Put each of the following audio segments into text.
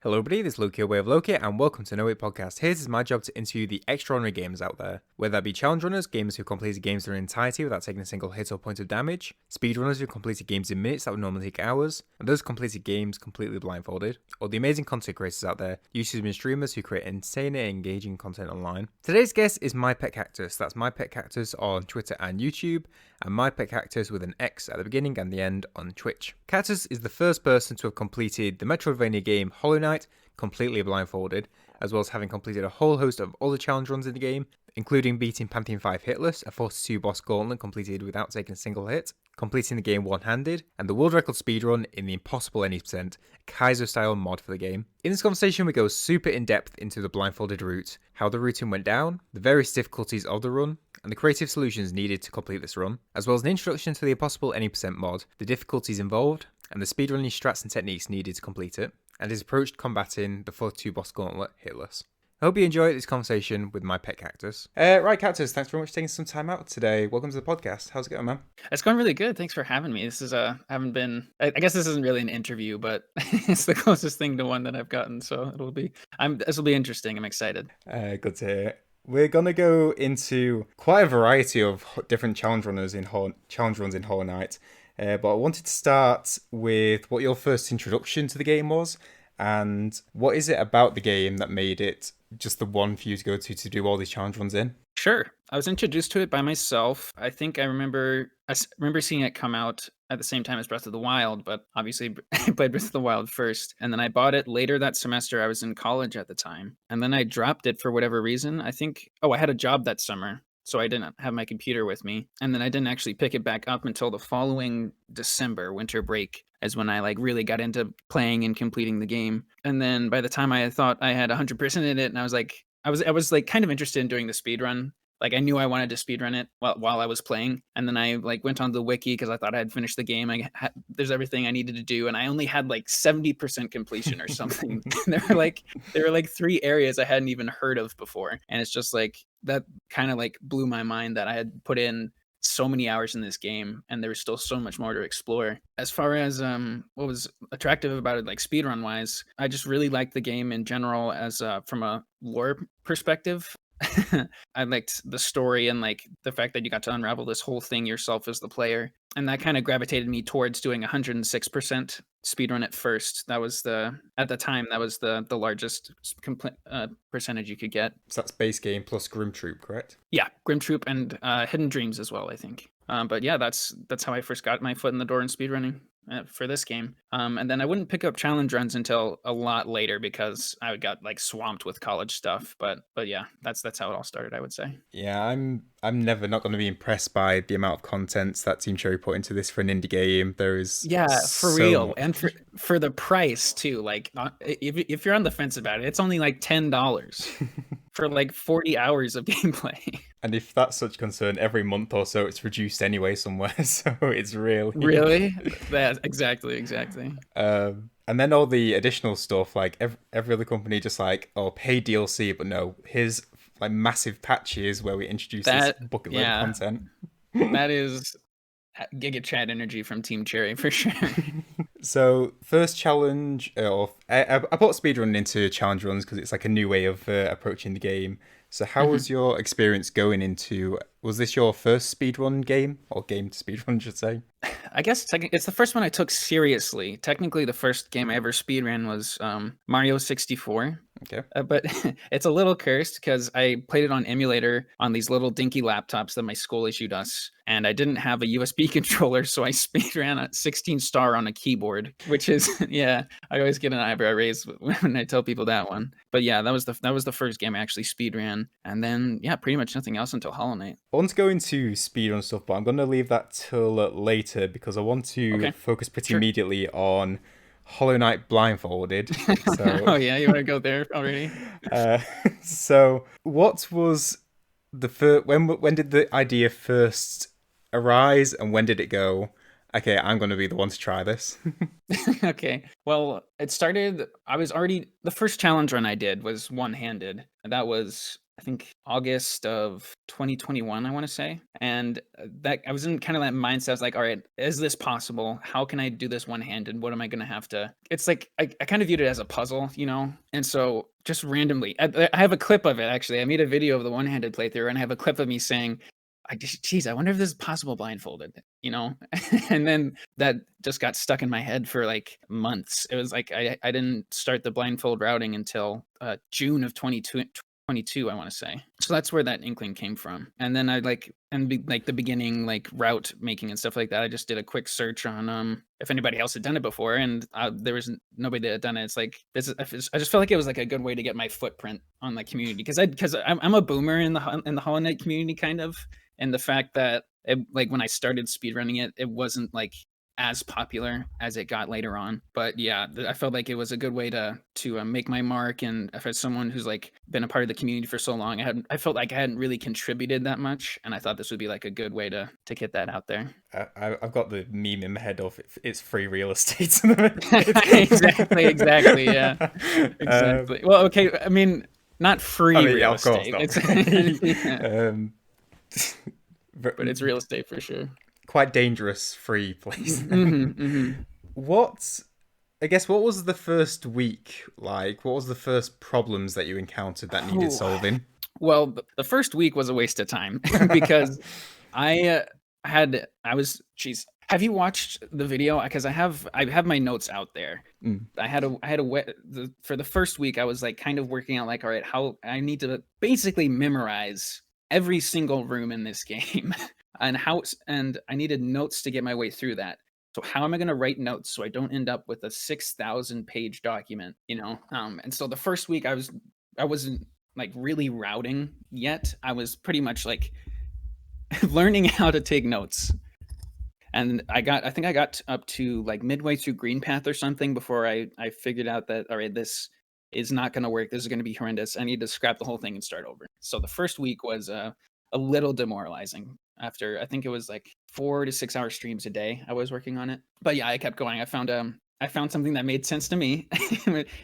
Hello everybody, this is Loci, WayOfLoci, and welcome to MyPetCactus. Here's my job to interview the extraordinary gamers out there, whether that be challenge runners, gamers who completed games in their entirety without taking a single hit or point of damage, speedrunners who completed games in minutes that would normally take hours, and those who completed games completely blindfolded, or the amazing content creators out there, YouTubers and streamers who create insane and engaging content online. Today's guest is MyPetCactus. That's MyPetCactus on Twitter and YouTube, and MyPetCactus with an X at the beginning and the end on Twitch. Cactus is the first person to have completed the Metroidvania game Hollow Knight completely blindfolded, as well as having completed a whole host of other challenge runs in the game, including beating Pantheon 5 Hitless, a 42 boss gauntlet completed without taking a single hit, completing the game one-handed, and the world record speedrun in the impossible any%, Kaizo-style mod for the game. In this conversation, we go super in-depth into the blindfolded route, how the routing went down, the various difficulties of the run, and the creative solutions needed to complete this run, as well as an introduction to the impossible any% mod, the difficulties involved, and the speedrunning strats and techniques needed to complete it, and his approach to combating the 42 boss gauntlet Hitless. I hope you enjoy this conversation with MyPetCactus. Right, Cactus, thanks very much for taking some time out today. Welcome to the podcast. How's it going, man? It's going really good. Thanks for having me. This is I guess this isn't really an interview, but it's the closest thing to one that I've gotten. So this will be interesting. I'm excited. Good to hear. We're gonna go into quite a variety of different challenge runs in Hollow Knight. But I wanted to start with what your first introduction to the game was, and what is it about the game that made it just the one for you to go to do all these challenge runs in? Sure. I was introduced to it by myself. I think I remember seeing it come out at the same time as Breath of the Wild, but obviously I played Breath of the Wild first, and then I bought it later that semester. I was in college at the time, and then I dropped it for whatever reason. I had a job that summer, so I didn't have my computer with me. And then I didn't actually pick it back up until the following December, winter break, is when I really got into playing and completing the game. And then by the time I thought I had 100% in it, and I was kind of interested in doing the speed run. Like, I knew I wanted to speedrun it while I was playing. And then I went on the wiki because I thought I had finished the game. There's everything I needed to do. And I only had 70% completion or something. there were 3 areas I hadn't even heard of before. And it's just that kind of blew my mind that I had put in so many hours in this game and there was still so much more to explore. As far as what was attractive about it, speedrun wise, I just really liked the game in general as from a lore perspective. I liked the story and the fact that you got to unravel this whole thing yourself as the player, and that kind of gravitated me towards doing 106% speedrun at first. At the time that was the largest percentage you could get. So that's base game plus Grim Troop, correct? Yeah, Grim Troop and Hidden Dreams as well, I think. But yeah, that's how I first got my foot in the door in speedrunning for this game. And then I wouldn't pick up challenge runs until a lot later because I got swamped with college stuff. But yeah, that's how it all started, I would say. Yeah, I'm never not going to be impressed by the amount of content that Team Cherry put into this for an indie game. There is for real, much. And for the price too. If you're on the fence about it, it's only $10 for 40 hours of gameplay. And if that's such concern, every month or so it's reduced anyway somewhere. So it's really exactly. And then all the additional stuff, every other company just pay DLC, but no, here's massive patches where we introduce this bucket load of content. That is Giga Chat energy from Team Cherry for sure. So first challenge, I put speedrunning into challenge runs because it's a new way of approaching the game. So how was your experience going into, was this your first speedrun game, or game to speedrun, I should say? I guess it's the first one I took seriously. Technically, the first game I ever speedran was Mario 64. Okay. But it's a little cursed because I played it on emulator on these little dinky laptops that my school issued us. And I didn't have a USB controller, so I speedran a 16 star on a keyboard, which is, yeah, I always get an eyebrow raise when I tell people that one. But yeah, that was the first game I actually speedran. And then, yeah, pretty much nothing else until Hollow Knight. I want to go into speedrun stuff, but I'm going to leave that till later because I want to focus pretty immediately on Hollow Knight Blindfolded. So, oh yeah, you want to go there already? So what was the first? When did the idea first arise, and when did it go, okay, I'm going to be the one to try this? Okay, well, it started. The first challenge run I did was one-handed, and that was I think August of 2021, I want to say. And that I was in kind of that mindset. I was like, all right, is this possible? How can I do this one-handed? What am I going to have to? It's like I kind of viewed it as a puzzle, you know? And so just randomly, I have a clip of it actually. I made a video of the one-handed playthrough and I have a clip of me saying, geez, I wonder if this is possible blindfolded, you know? And then that just got stuck in my head for like months. It was like I didn't start the blindfold routing until June of 2022, I want to say. So that's where that inkling came from. And then I like the beginning like route making and stuff like that. I just did a quick search on if anybody else had done it before, and there was nobody that had done it. It's like I just felt like it was like a good way to get my footprint on the community because I'm a boomer in the Hollow Knight community kind of. And the fact that like when I started speedrunning it, it wasn't like as popular as it got later on. But yeah, I felt like it was a good way to make my mark. And if as someone who's like been a part of the community for so long, I felt like I hadn't really contributed that much, and I thought this would be like a good way to get that out there. I've got the meme in my head of it's free real estate. exactly, yeah, exactly. Well, okay, I mean, not free real estate. Of course not. Yeah. But it's real estate for sure. Quite dangerous free place. Mm-hmm. I guess what was the first week like? What was the first problems that you encountered that needed solving? Well, the first week was a waste of time because geez. Have you watched the video? Because I have my notes out there. For the first week I was like kind of working out like, all right, how I need to basically memorize every single room in this game and I needed notes to get my way through that. So how am I going to write notes so I don't end up with a 6,000 page document, you know? And so the first week I wasn't like really routing yet. I was pretty much like learning how to take notes. And I think I got up to like midway through Green Path or something before I figured out that, all right, this is not going to work. This is going to be horrendous. I need to scrap the whole thing and start over. So the first week was a little demoralizing. After I think it was like 4 to 6 hour streams a day, I was working on it. But yeah, I kept going. I found something that made sense to me.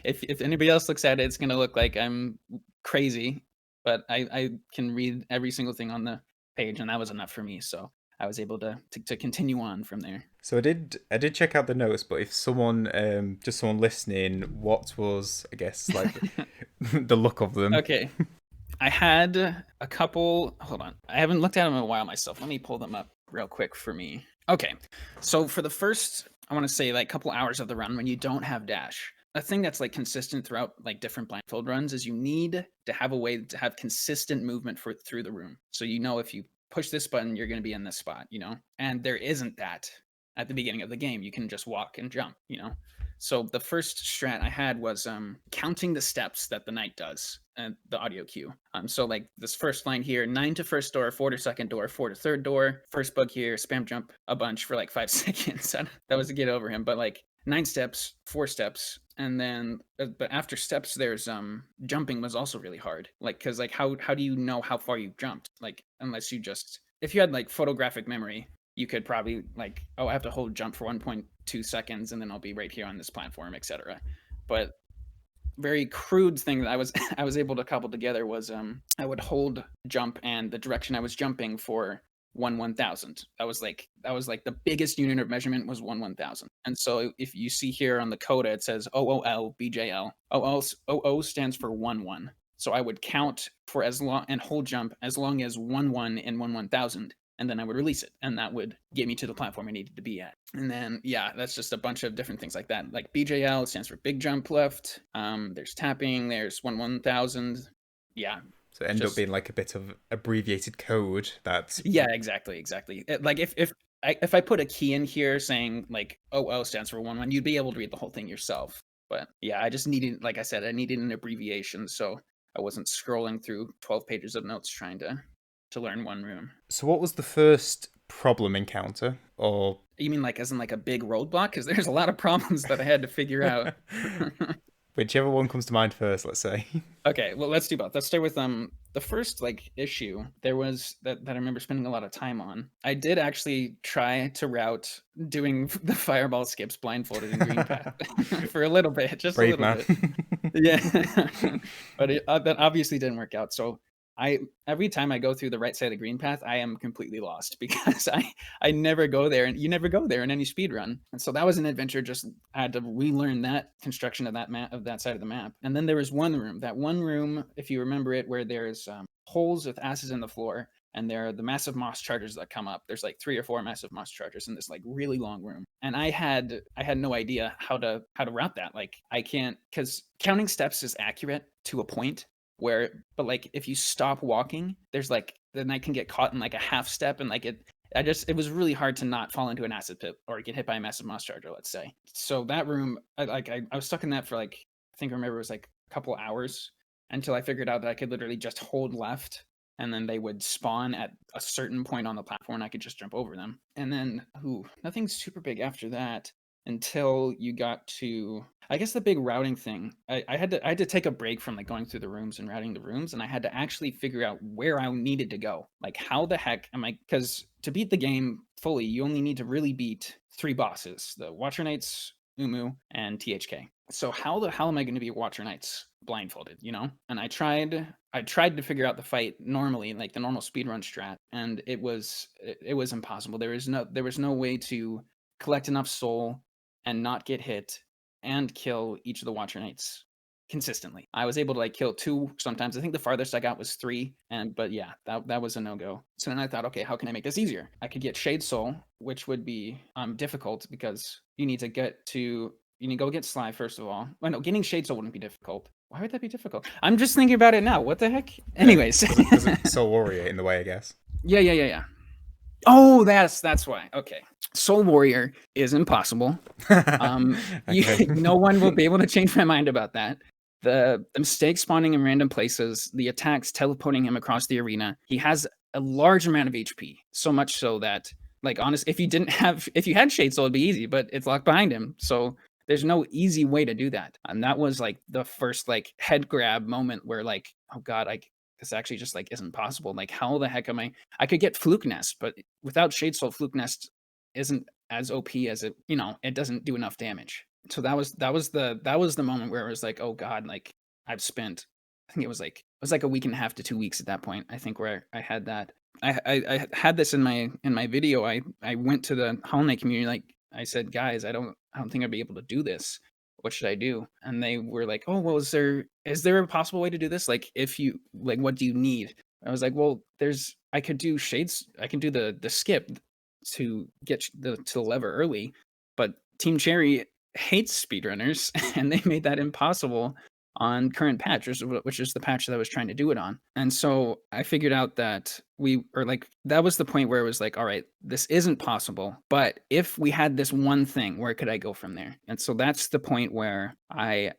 if anybody else looks at it, it's going to look like I'm crazy. But I can read every single thing on the page, and that was enough for me. So I was able to continue on from there. So I did check out the notes, but if someone just someone listening, what was, I guess, like the look of them? Okay. I had a couple, hold on. I haven't looked at them in a while myself. Let me pull them up real quick for me. Okay. So for the first, I want to say like couple hours of the run when you don't have dash, a thing that's like consistent throughout like different blindfold runs is you need to have a way to have consistent movement through the room. So you know if you push this button, you're going to be in this spot, you know? And there isn't that at the beginning of the game. You can just walk and jump, you know? So the first strat I had was counting the steps that the knight does and the audio cue. So like this first line here, 9 to first door, 4 to second door, 4 to third door, first bug here, spam jump a bunch for like 5 seconds. That was to get over him. But like 9 steps, 4 steps, and then but after steps there's jumping was also really hard. Like because like how do you know how far you jumped? Like unless you just, if you had like photographic memory, you could probably like, oh, I have to hold jump for 1.2 seconds and then I'll be right here on this platform, etc. But very crude thing that I was able to couple together was I would hold jump and the direction I was jumping for 1/1000. That was like the biggest unit of measurement was 1/1000. And so if you see here on the coda, it says OOL BJL. OO stands for 1/1. So I would count for as long and hold jump as long as 1/1 in 1/1000. And then I would release it, and that would get me to the platform I needed to be at. And then, yeah, that's just a bunch of different things like that. Like BJL stands for big jump left. There's tapping. There's 1/1000. Yeah. So it ended up being like a bit of abbreviated code that's... Yeah, exactly. Like if I put a key in here saying like OO stands for 1/1, you'd be able to read the whole thing yourself. But yeah, I just needed, like I said, I needed an abbreviation, so I wasn't scrolling through 12 pages of notes trying to learn one room. So what was the first problem encounter? Or you mean like as in like a big roadblock? Because there's a lot of problems that I had to figure out. Whichever one comes to mind first, let's say. Okay, well, let's do both. Let's start with the first like issue there was that I remember spending a lot of time on. I did actually try to route doing the fireball skips blindfolded in Green Path for a little bit, just Brave a little bit. Yeah, but that obviously didn't work out. So every time I go through the right side of the green path, I am completely lost because I never go there, and you never go there in any speed run. And so that was an adventure. Just I had to relearn that construction of that map, of that side of the map. And then there was one room, if you remember it, where there's holes with asses in the floor, and there are the massive moss chargers that come up. There's like 3 or 4 massive moss chargers in this like really long room. And I had no idea how to route that. Like I can't, because counting steps is accurate to a point where, but like if you stop walking, there's like, then I can get caught in like a half step, and like it was really hard to not fall into an acid pit or get hit by a massive moss charger, let's say. So that room, I was stuck in that for like, I think I remember it was like a couple hours until I figured out that I could literally just hold left, and then they would spawn at a certain point on the platform, and I could just jump over them. And then, nothing super big after that until you got to, I guess, the big routing thing. I had to take a break from like going through the rooms and routing the rooms, and I had to actually figure out where I needed to go. Like, how the heck am I? Because to beat the game fully, you only need to really beat 3 bosses: the Watcher Knights, Uumuu, and THK. So how the hell am I going to be Watcher Knights blindfolded, you know? And I tried to figure out the fight normally, like the normal speedrun strat, and it was impossible. There was no way to collect enough soul and not get hit and kill each of the Watcher Knights consistently. I was able to like kill 2 sometimes. I think the farthest I got was 3, but yeah, that was a no-go. So then I thought, okay, how can I make this easier? I could get Shade Soul, which would be difficult because you need to go get Sly first of all. Well, no, getting Shade Soul wouldn't be difficult. Why would that be difficult? I'm just thinking about it now. What the heck? Anyways. There's Soul Warrior in the way, I guess. Yeah. Oh, that's why. Okay. Soul Warrior is impossible. Okay. No one will be able to change my mind about that. The mistakes spawning in random places, the attacks teleporting him across the arena. He has a large amount of HP, so much so that, like, honestly, if you had Shade Soul, it'd be easy, but it's locked behind him. So there's no easy way to do that. And that was like the first like head grab moment where like, oh God, this actually just like isn't possible. Like, how the heck am I could get Flukenest, but without Shade Soul, Flukenest isn't as OP as it, it doesn't do enough damage. So that was the moment where it was like, oh God, like I've spent, I think it was like a week and a half to 2 weeks at that point, I think, where I had that. I had this in my video. I went to the Hollow Knight community, like I said, guys, I don't think I'd be able to do this. What should I do? And they were like, oh, well, is there a possible way to do this? Like, if you like, what do you need? I was like, well, I could do shades. I can do the skip to get to the lever early, but Team Cherry hates speedrunners, and they made that impossible on current patch, which is the patch that I was trying to do it on. And so I figured out that that was the point where it was like, all right, this isn't possible, but if we had this one thing, where could I go from there? And so that's the point where I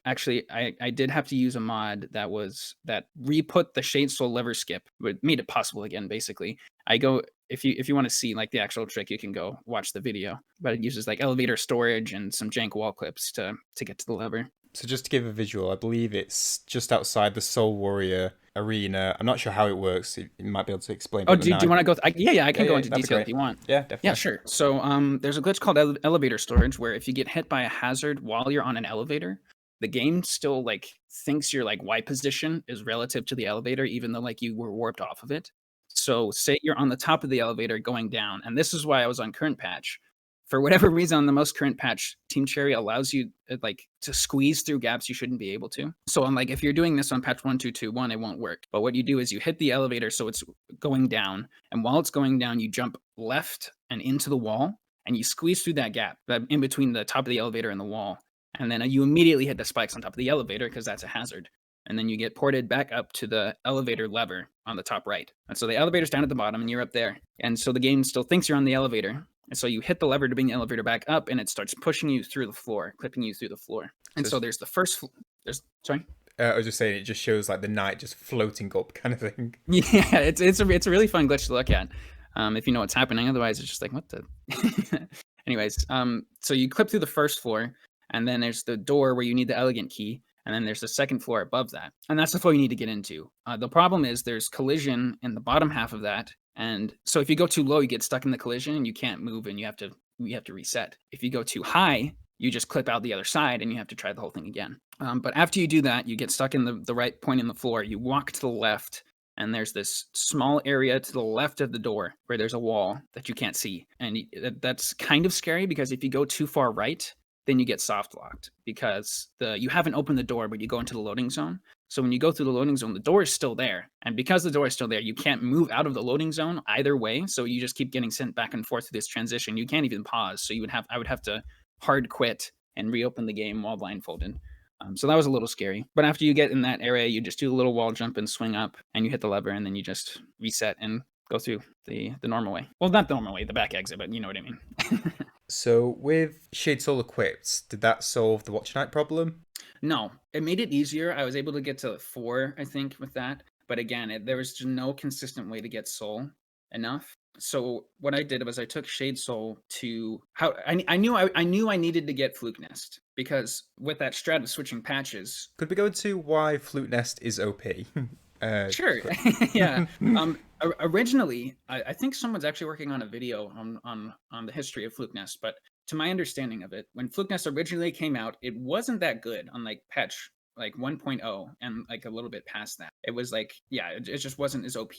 did have to use a mod that re-put the Shade Soul lever skip, but made it possible again, basically. If you want to see like the actual trick, you can go watch the video, but it uses like elevator storage and some jank wall clips to get to the lever. So just to give a visual, I believe it's just outside the Soul Warrior arena. I'm not sure how it works. You might be able to explain. Oh, do you want to go? I can go into detail if you want. Yeah, definitely. Yeah, sure. So there's a glitch called elevator storage, where if you get hit by a hazard while you're on an elevator, the game still like thinks your like Y position is relative to the elevator, even though like you were warped off of it. So say you're on the top of the elevator going down, and this is why I was on current patch. For whatever reason, on the most current patch, Team Cherry allows you like to squeeze through gaps you shouldn't be able to. So on like if you're doing this on patch 1.2.2.1, it won't work. But what you do is you hit the elevator so it's going down, and while it's going down, you jump left and into the wall, and you squeeze through that gap in between the top of the elevator and the wall, and then you immediately hit the spikes on top of the elevator because that's a hazard. And then you get ported back up to the elevator lever on the top right. And so the elevator's down at the bottom, and you're up there. And so the game still thinks you're on the elevator. And so you hit the lever to bring the elevator back up, and it starts pushing you through the floor, clipping you through the floor. And so there's the first, sorry? I was just saying, it just shows like the knight just floating up kind of thing. Yeah, it's a really fun glitch to look at if you know what's happening. Otherwise, it's just like, what the? Anyways, so you clip through the first floor, and then there's the door where you need the elegant key. And then there's the second floor above that. And that's the floor you need to get into. The problem is there's collision in the bottom half of that. And so if you go too low, you get stuck in the collision and you can't move, and you have to reset. If you go too high, you just clip out the other side and you have to try the whole thing again. But after you do that, you get stuck in the right point in the floor. You walk to the left, and there's this small area to the left of the door where there's a wall that you can't see. And that's kind of scary because if you go too far right, then you get soft locked because you haven't opened the door, but you go into the loading zone. So when you go through the loading zone, the door is still there. And because the door is still there, you can't move out of the loading zone either way. So you just keep getting sent back and forth through this transition. You can't even pause. So I would have to hard quit and reopen the game while blindfolded. So that was a little scary. But after you get in that area, you just do a little wall jump and swing up, and you hit the lever, and then you just reset and go through the normal way. Well, not the normal way, the back exit, but you know what I mean. So with Shade Soul equipped, did that solve the Watch Night problem? No, it made it easier. I was able to get to 4, I think, with that. But again, there was just no consistent way to get Soul enough. So what I did was I took Shade Soul to how I knew I needed to get Flukenest because with that strat of switching patches. Could we go into why Flukenest is OP? Sure. Yeah. Originally, I think someone's actually working on a video on the history of Flukenest, but to my understanding of it, when Flukenest originally came out, it wasn't that good on like patch like 1.0 and like a little bit past that. It was like, yeah, it just wasn't as OP.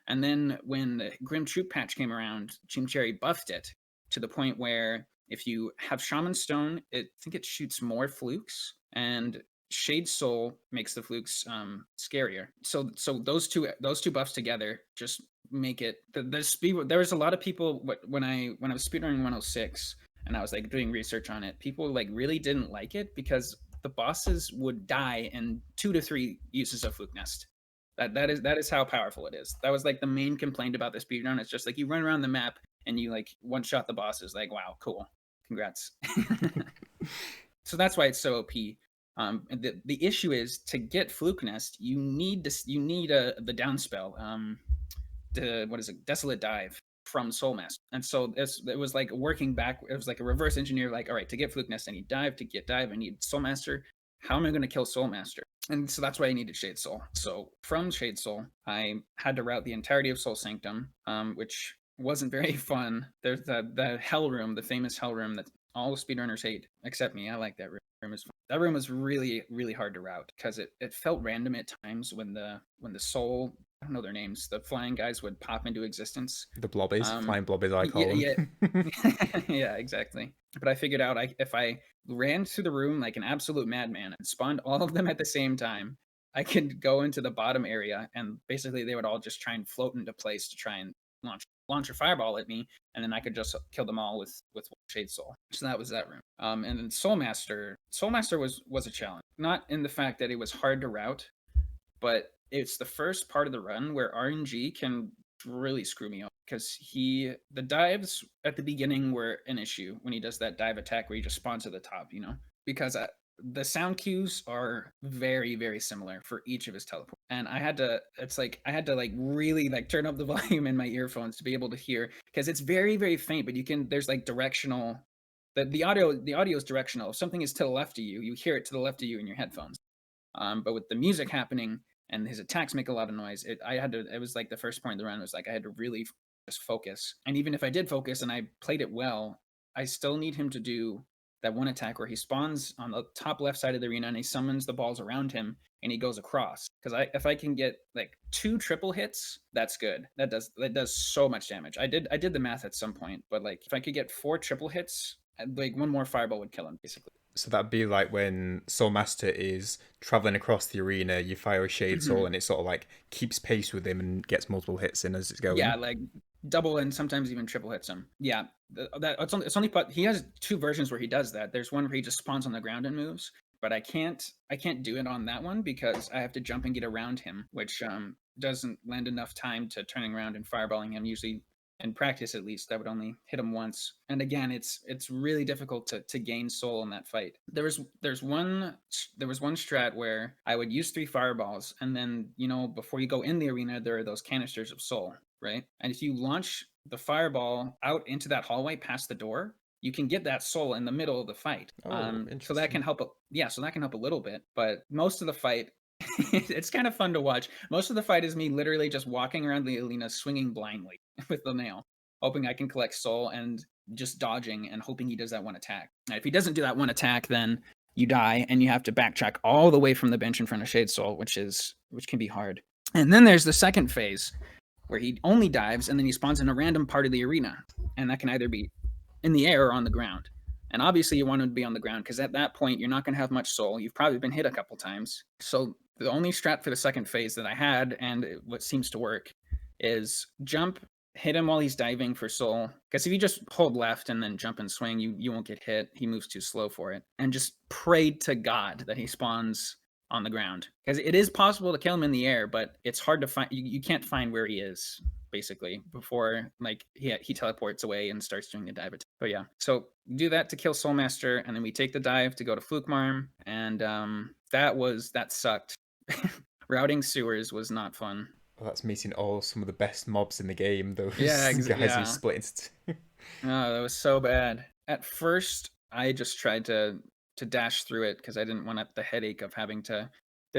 And then when the Grim Troop patch came around, Jim Cherry buffed it to the point where if you have Shaman Stone, I think it shoots more flukes, and Shade Soul makes the flukes scarier. So those two buffs together just make it the speed. There was a lot of people when I was speedrunning 106 and I was like doing research on it. People like really didn't like it because the bosses would die in 2 to 3 uses of Flukenest. That is how powerful it is. That was like the main complaint about the speedrun. It's just like you run around the map and you like one shot the bosses. Like wow, cool, congrats. So that's why it's so OP. The issue is to get Flukenest, you need the downspell, what is it, Desolate Dive from Soulmaster, and so it was like working back. It was like a reverse engineer. Like, all right, to get Flukenest, I need dive. To get dive, I need Soulmaster. How am I going to kill Soulmaster? And so that's why I needed Shade Soul. So from Shade Soul, I had to route the entirety of Soul Sanctum, which wasn't very fun. There's the Hell Room, the famous Hell Room that all speedrunners hate, except me. I like that room. That room was really, really hard to route because it felt random at times when the soul, I don't know their names, the flying guys would pop into existence. The blobbies, flying blobbies, I call them. Yeah, yeah, exactly. But I figured out if I ran through the room like an absolute madman and spawned all of them at the same time, I could go into the bottom area and basically they would all just try and float into place to try and launch a fireball at me, and then I could just kill them all with Shade Soul. So that was that room. And then Soulmaster was a challenge. Not in the fact that it was hard to route, but it's the first part of the run where RNG can really screw me up because the dives at the beginning were an issue when he does that dive attack where he just spawns at the top, because the sound cues are very, very similar for each of his teleports. And I had to like really like turn up the volume in my earphones to be able to hear, because it's very, very faint, but there's like directional, the audio is directional. If something is to the left of you, you hear it to the left of you in your headphones. But with the music happening and his attacks make a lot of noise, it was like the first point of the run was like, I had to really just focus. And even if I did focus and I played it well, I still need him to do that one attack where he spawns on the top left side of the arena and he summons the balls around him and he goes across. Because if I can get like 2 triple hits, that's good. That does so much damage. I did the math at some point, but like if I could get 4 triple hits, like one more fireball would kill him basically. So that'd be like when Soulmaster is traveling across the arena, you fire a Shade Soul and it sort of like keeps pace with him and gets multiple hits in as it's going. Yeah, like double and sometimes even triple hits him. Yeah, it's only but he has 2 versions where he does that. There's one where he just spawns on the ground and moves, but I can't do it on that one because I have to jump and get around him, which doesn't lend enough time to turning around and fireballing him. Usually in practice, at least, I would only hit him once. And again, it's really difficult to gain soul in that fight. There was one strat where I would use 3 fireballs, and then before you go in the arena, there are those canisters of soul, right? And if you launch the fireball out into that hallway past the door, you can get that soul in the middle of the fight. So that can help. So that can help a little bit, but most of the fight. It's kind of fun to watch. Most of the fight is me literally just walking around the arena swinging blindly with the nail, hoping I can collect soul and just dodging and hoping he does that one attack. And if he doesn't do that one attack, then you die and you have to backtrack all the way from the bench in front of Shade Soul, which can be hard. And then there's the second phase where he only dives and then he spawns in a random part of the arena. And that can either be in the air or on the ground. And obviously you want him to be on the ground because at that point you're not going to have much soul. You've probably been hit a couple times. So the only strat for the second phase that I had, and what seems to work, is jump, hit him while he's diving for soul. Because if you just hold left and then jump and swing, you won't get hit. He moves too slow for it. And just pray to God that he spawns on the ground. Because it is possible to kill him in the air, but it's hard to find. You can't find where he is, basically, before like he teleports away and starts doing the dive attack. But yeah, so do that to kill Soulmaster, and then we take the dive to go to Flukemarm, and that sucked. Routing sewers was not fun. Well, that's meeting some of the best mobs in the game. Those Yeah, guys who split into two. Oh, that was so bad. At first, I just tried to dash through it because I didn't want the headache of having to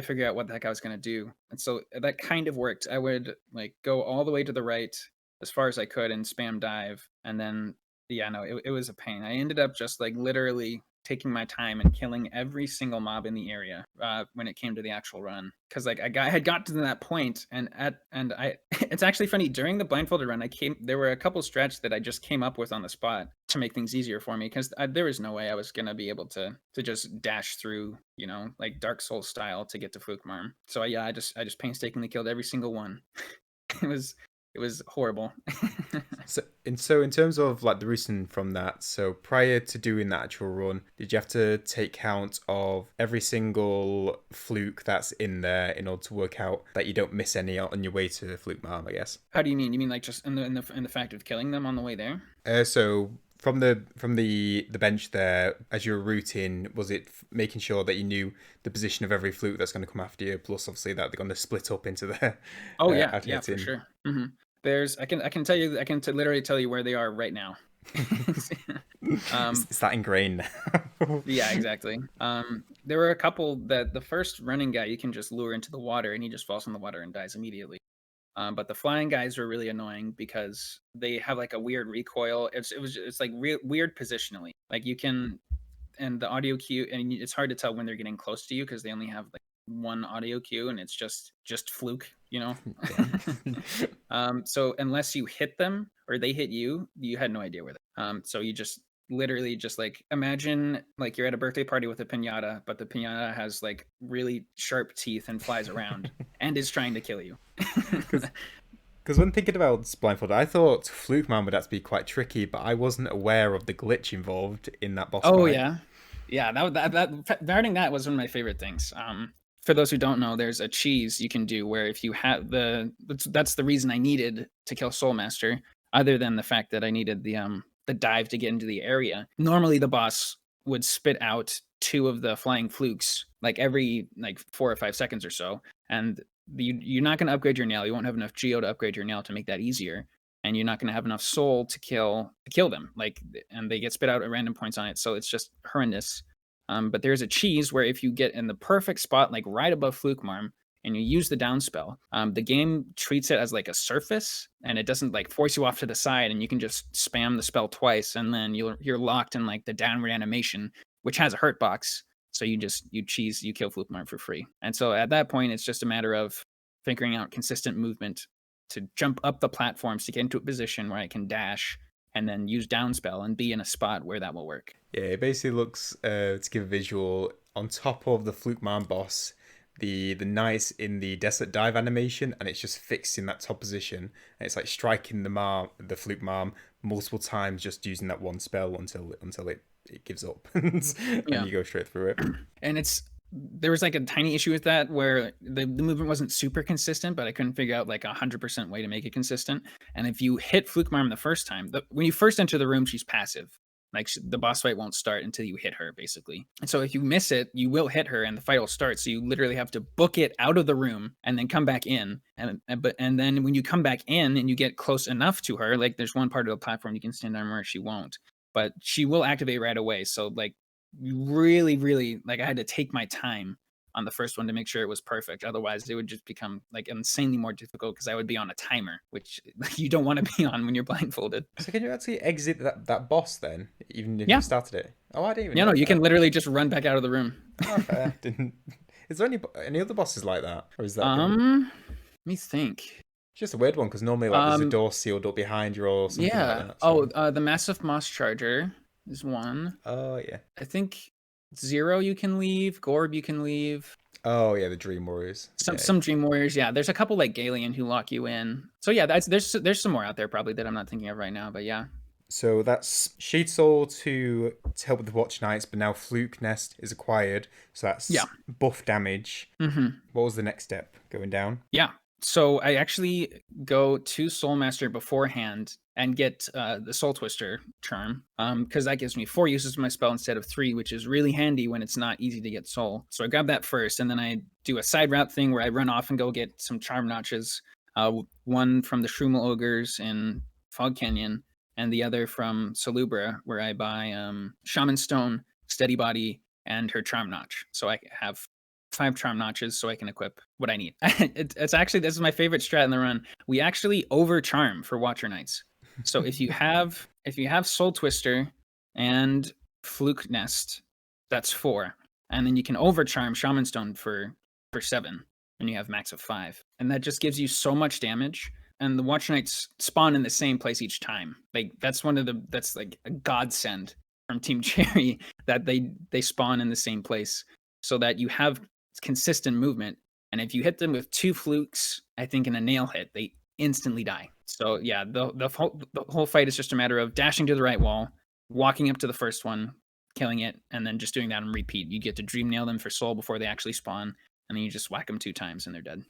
figure out what the heck I was going to do. And so that kind of worked. I would like go all the way to the right as far as I could and spam dive. And then, yeah, no, it was a pain. I ended up just like literally taking my time and killing every single mob in the area when it came to the actual run. Because like I had got to that point, and I it's actually funny, during the blindfolded run there were a couple strats that I just came up with on the spot to make things easier for me, because there was no way I was gonna be able to just dash through, like Dark Souls style to get to Flukemarm. So I just painstakingly killed every single one. It was horrible. So in terms of like the reason from that, so prior to doing that actual run, did you have to take count of every single fluke that's in there in order to work out that you don't miss any on your way to Flukemarm, I guess? How do you mean? You mean like just in the fact of killing them on the way there? So from the bench there, as you were routing, was it making sure that you knew the position of every fluke that's going to come after you? Plus, obviously, that they're going to split up into their Oh yeah, for sure. Mm-hmm. I can tell you, literally tell you where they are right now. Is that ingrained now? Yeah, exactly. There were a couple that the first running guy you can just lure into the water and he just falls in the water and dies immediately. But the flying guys are really annoying because they have like a weird recoil. It's like weird positionally. Like you can, and the audio cue, and it's hard to tell when they're getting close to you because they only have like one audio cue and it's just fluke, So unless you hit them or they hit you, you had no idea where they so you just literally just like imagine like you're at a birthday party with a piñata, but the piñata has like really sharp teeth and flies around and is trying to kill you. Because when thinking about Blindfolded, I thought Flukeman would actually be quite tricky, but I wasn't aware of the glitch involved in that boss fight. Yeah, guarding that was one of my favorite things. For those who don't know, there's a cheese you can do where if you have that's the reason I needed to kill Soulmaster, other than the fact that I needed the dive to get into the area. Normally the boss would spit out 2 of the flying flukes like every like 4 or 5 seconds or so, and you're not going to upgrade your nail. You won't have enough geo to upgrade your nail to make that easier, and you're not going to have enough soul to kill them. Like, and they get spit out at random points on it, so it's just horrendous. But there's a cheese where if you get in the perfect spot, like right above Flukemarm, and you use the down spell, the game treats it as like a surface, and it doesn't like force you off to the side, and you can just spam the spell twice, and then you're locked in like the downward animation, which has a hurt box. So you kill Flukemarm for free. And so at that point, it's just a matter of figuring out consistent movement to jump up the platforms to get into a position where I can dash and then use down spell and be in a spot where that will work. Yeah, it basically looks, to give a visual, on top of the Flukeman boss, the knights in the desert dive animation, and it's just fixed in that top position, and it's like striking the Flukeman multiple times just using that one spell until it gives up and you go straight through it. And there was like a tiny issue with that where the movement wasn't super consistent, but I couldn't figure out like 100% way to make it consistent. And if you hit Flukemarm the first time, when you first enter the room, she's passive. Like the boss fight won't start until you hit her, basically. And so if you miss it, you will hit her and the fight will start. So you literally have to book it out of the room and then come back in. And then when you come back in and you get close enough to her, like there's one part of the platform you can stand on where she won't, but she will activate right away. So like really, really, like I had to take my time on the first one to make sure it was perfect. Otherwise, it would just become like insanely more difficult because I would be on a timer, which you don't want to be on when you're blindfolded. So can you actually exit that boss then, even if you started it? Oh, I didn't even know. No, you can literally just run back out of the room. Okay, didn't. Is there any other bosses like that, or is that? Let me think. It's just a weird one because normally like there's a door sealed up behind you or something like Yeah. that. Oh, So. the massive moss charger is one. Oh yeah. I think Zero you can leave, Gorb you can leave. Oh yeah, the Dream Warriors. Yeah. Some Dream Warriors, yeah. There's a couple like Galeon who lock you in. So yeah, there's some more out there probably that I'm not thinking of right now, but yeah. So that's Shade Soul to help with the Watch Knights, but now Flukenest is acquired, so Yeah. that's buff damage. Mm-hmm. What was the next step going down? Yeah. So I actually go to Soulmaster beforehand and get the Soul Twister charm, because that gives me 4 uses of my spell instead of 3, which is really handy when it's not easy to get Soul. So I grab that first, and then I do a side route thing where I run off and go get some charm notches. One from the Shroomal Ogres in Fog Canyon, and the other from Salubra, where I buy Shaman Stone, Steady Body, and her charm notch. So I have 5 charm notches so I can equip what I need. It's actually, this is my favorite strat in the run. We actually over charm for Watcher Knights. So if you have Soul Twister and Fluke Nest, that's 4. And then you can over charm Shaman Stone for 7. And you have max of 5. And that just gives you so much damage. And the Watcher Knights spawn in the same place each time. Like that's like a godsend from Team Cherry that they spawn in the same place so that you have consistent movement. And if you hit them with 2 flukes, I think in a nail hit, they instantly die. So yeah, the whole fight is just a matter of dashing to the right wall, walking up to the first one, killing it, and then just doing that and repeat. You get to dream nail them for soul before they actually spawn, and then you just whack them 2 times and they're dead.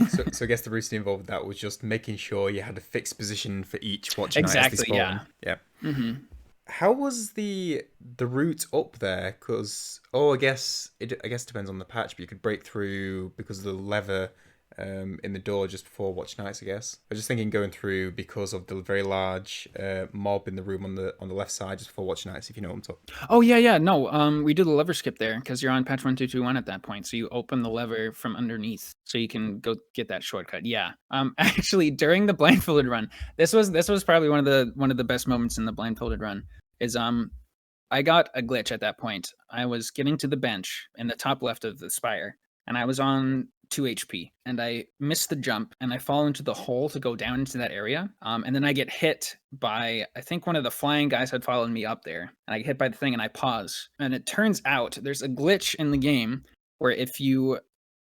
So I guess the routine involved with that was just making sure you had a fixed position for each Watcher Knight as they Exactly. spawn. Yeah. Yeah. Mm-hmm. How was the route up there? Because I guess it depends on the patch, but you could break through because of the lever in the door just before Watch Nights. I guess I was just thinking going through because of the very large mob in the room on the left side just before Watch Nights. If you know what I'm talking. Oh yeah. No, we do the lever skip there because you're on patch 1.2.21 at that point. So you open the lever from underneath, so you can go get that shortcut. Yeah. Actually, during the blindfolded run, this was probably one of the best moments in the blindfolded run. Is I got a glitch at that point. I was getting to the bench in the top left of the spire, and I was on 2 HP, and I missed the jump, and I fall into the hole to go down into that area. And then I get hit by, I think one of the flying guys had followed me up there, and I get hit by the thing, and I pause. And it turns out there's a glitch in the game where if you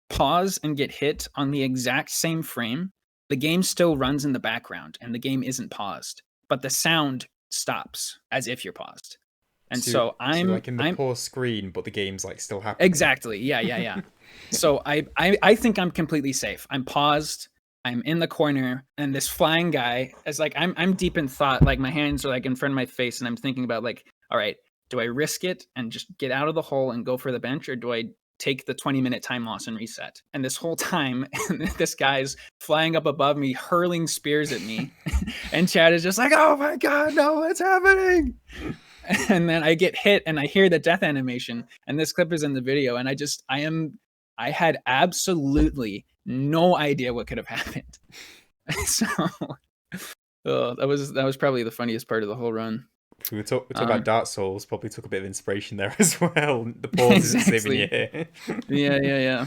pause and get hit on the exact same frame, the game still runs in the background, and the game isn't paused, but the sound stops as if you're paused. And so I'm like in the pause screen, but the game's like still happening. Exactly. Yeah. So I think I'm completely safe. I'm paused. I'm in the corner, and this flying guy is like, I'm deep in thought. Like my hands are like in front of my face, and I'm thinking about like, all right, do I risk it and just get out of the hole and go for the bench, or do I take the 20-minute time loss and reset? And this whole time, this guy's flying up above me, hurling spears at me, and Chad is just like, oh my god, no, what's happening? And then I get hit and I hear the death animation, and this clip is in the video, and I had absolutely no idea what could have happened. So that was probably the funniest part of the whole run. We talk about Dark Souls, probably took a bit of inspiration there as well. The pause isn't saving you here. Yeah.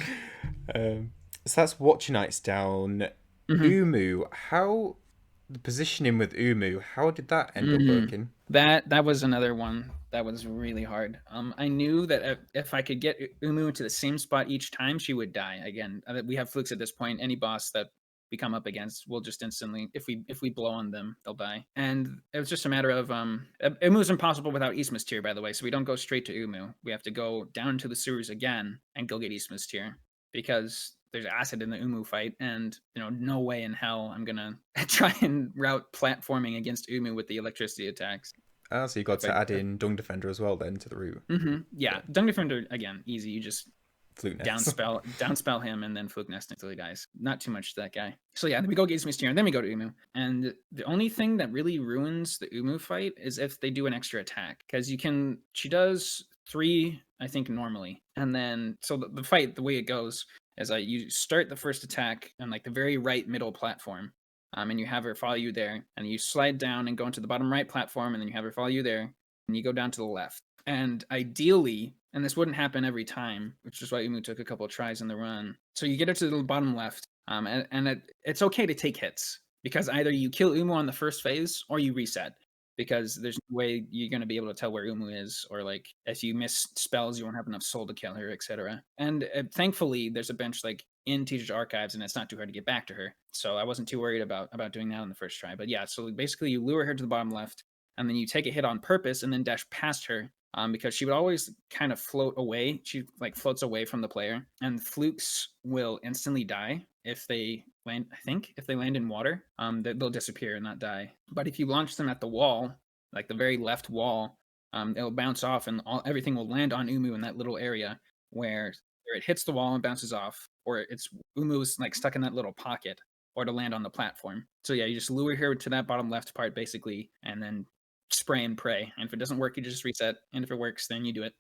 So that's Watcher Knights down. Uumuu, how the positioning with Uumuu, how did that end up working? That was another one that was really hard. I knew that if I could get Uumuu into the same spot each time, she would die. Again, we have flukes at this point. Any boss that we come up against will just instantly, if we blow on them, they'll die. And it was just a matter of Uumuu's impossible without Isma's Tear, by the way. So we don't go straight to Uumuu. We have to go down to the sewers again and go get Isma's Tear, because there's acid in the Uumuu fight, and no way in hell I'm gonna try and route platforming against Uumuu with the electricity attacks. Ah, so you got to add in Dung Defender as well then to the route. Yeah, Dung Defender again, easy. You just Fluke downspell him, and then Fluke Nest until he dies. Not too much to that guy. So yeah, then we go get Isma's Tear, and then we go to Uumuu. And the only thing that really ruins the Uumuu fight is if they do an extra attack, because she does 3, I think, normally, and then so the fight, the way it goes is you start the first attack on like the very right middle platform, and you have her follow you there, and you slide down and go into the bottom right platform, and then you have her follow you there, and you go down to the left. And ideally, and this wouldn't happen every time, which is why Uumuu took a couple of tries in the run. So you get her to the bottom left, And it's okay to take hits because either you kill Uumuu on the first phase or you reset because there's no way you're going to be able to tell where Uumuu is, or like if you miss spells, you won't have enough soul to kill her, etc. And thankfully, there's a bench like in Teacher's Archives, and it's not too hard to get back to her. So I wasn't too worried about doing that on the first try. But yeah, so basically, you lure her to the bottom left, and then you take a hit on purpose, and then dash past her. Because she would always kind of float away. She like floats away from the player, and flukes will instantly die if they land. I think if they land in water, they'll disappear and not die. But if you launch them at the wall, like the very left wall, it'll bounce off, and everything will land on Uumuu in that little area where it hits the wall and bounces off, or it's Uumuu's like stuck in that little pocket, or to land on the platform. So yeah, you just lure her to that bottom left part basically, and then spray and pray. And if it doesn't work, you just reset. And if it works, then you do it.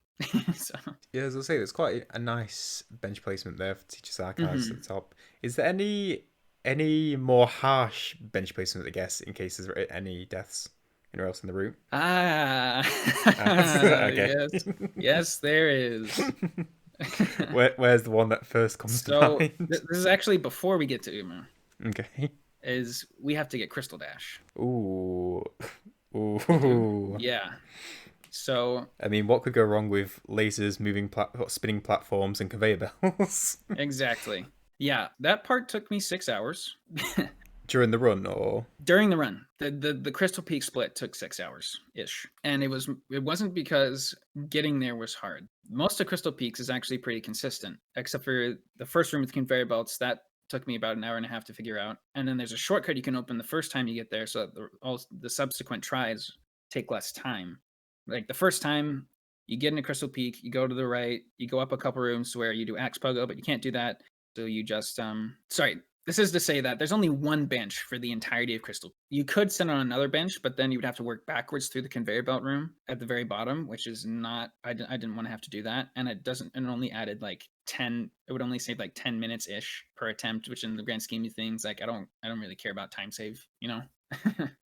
So Yeah, as I say, there's quite a nice bench placement there for Teacher's Archives at the top. Is there any more harsh bench placement, I guess, in case there's any deaths anywhere else in the room? Okay. Yes, yes, there is. Where's the one that first comes to So mind? this is actually before we get to Uumuu. Okay. Is we have to get Crystal Dash. Ooh. Ooh. Yeah. So I mean, what could go wrong with lasers, spinning platforms, and conveyor belts? exactly. Yeah, that part took me 6 hours. During the run, or During the run, the Crystal Peak split took 6 hours ish, and it wasn't because getting there was hard. Most of Crystal Peaks is actually pretty consistent, except for the first room with conveyor belts. That took me about an hour and a half to figure out, and then there's a shortcut you can open the first time you get there, so that all the subsequent tries take less time. Like the first time you get into Crystal Peak, you go to the right, you go up a couple rooms to where you do axe pogo, but you can't do that. So you just sorry, this is to say that there's only one bench for the entirety of Crystal. You could sit on another bench, but then you would have to work backwards through the conveyor belt room at the very bottom, which is not. I didn't want to have to do that, and it doesn't. And it only added like 10. It would only save like 10 minutes ish per attempt, which in the grand scheme of things, like I don't really care about time save, you know.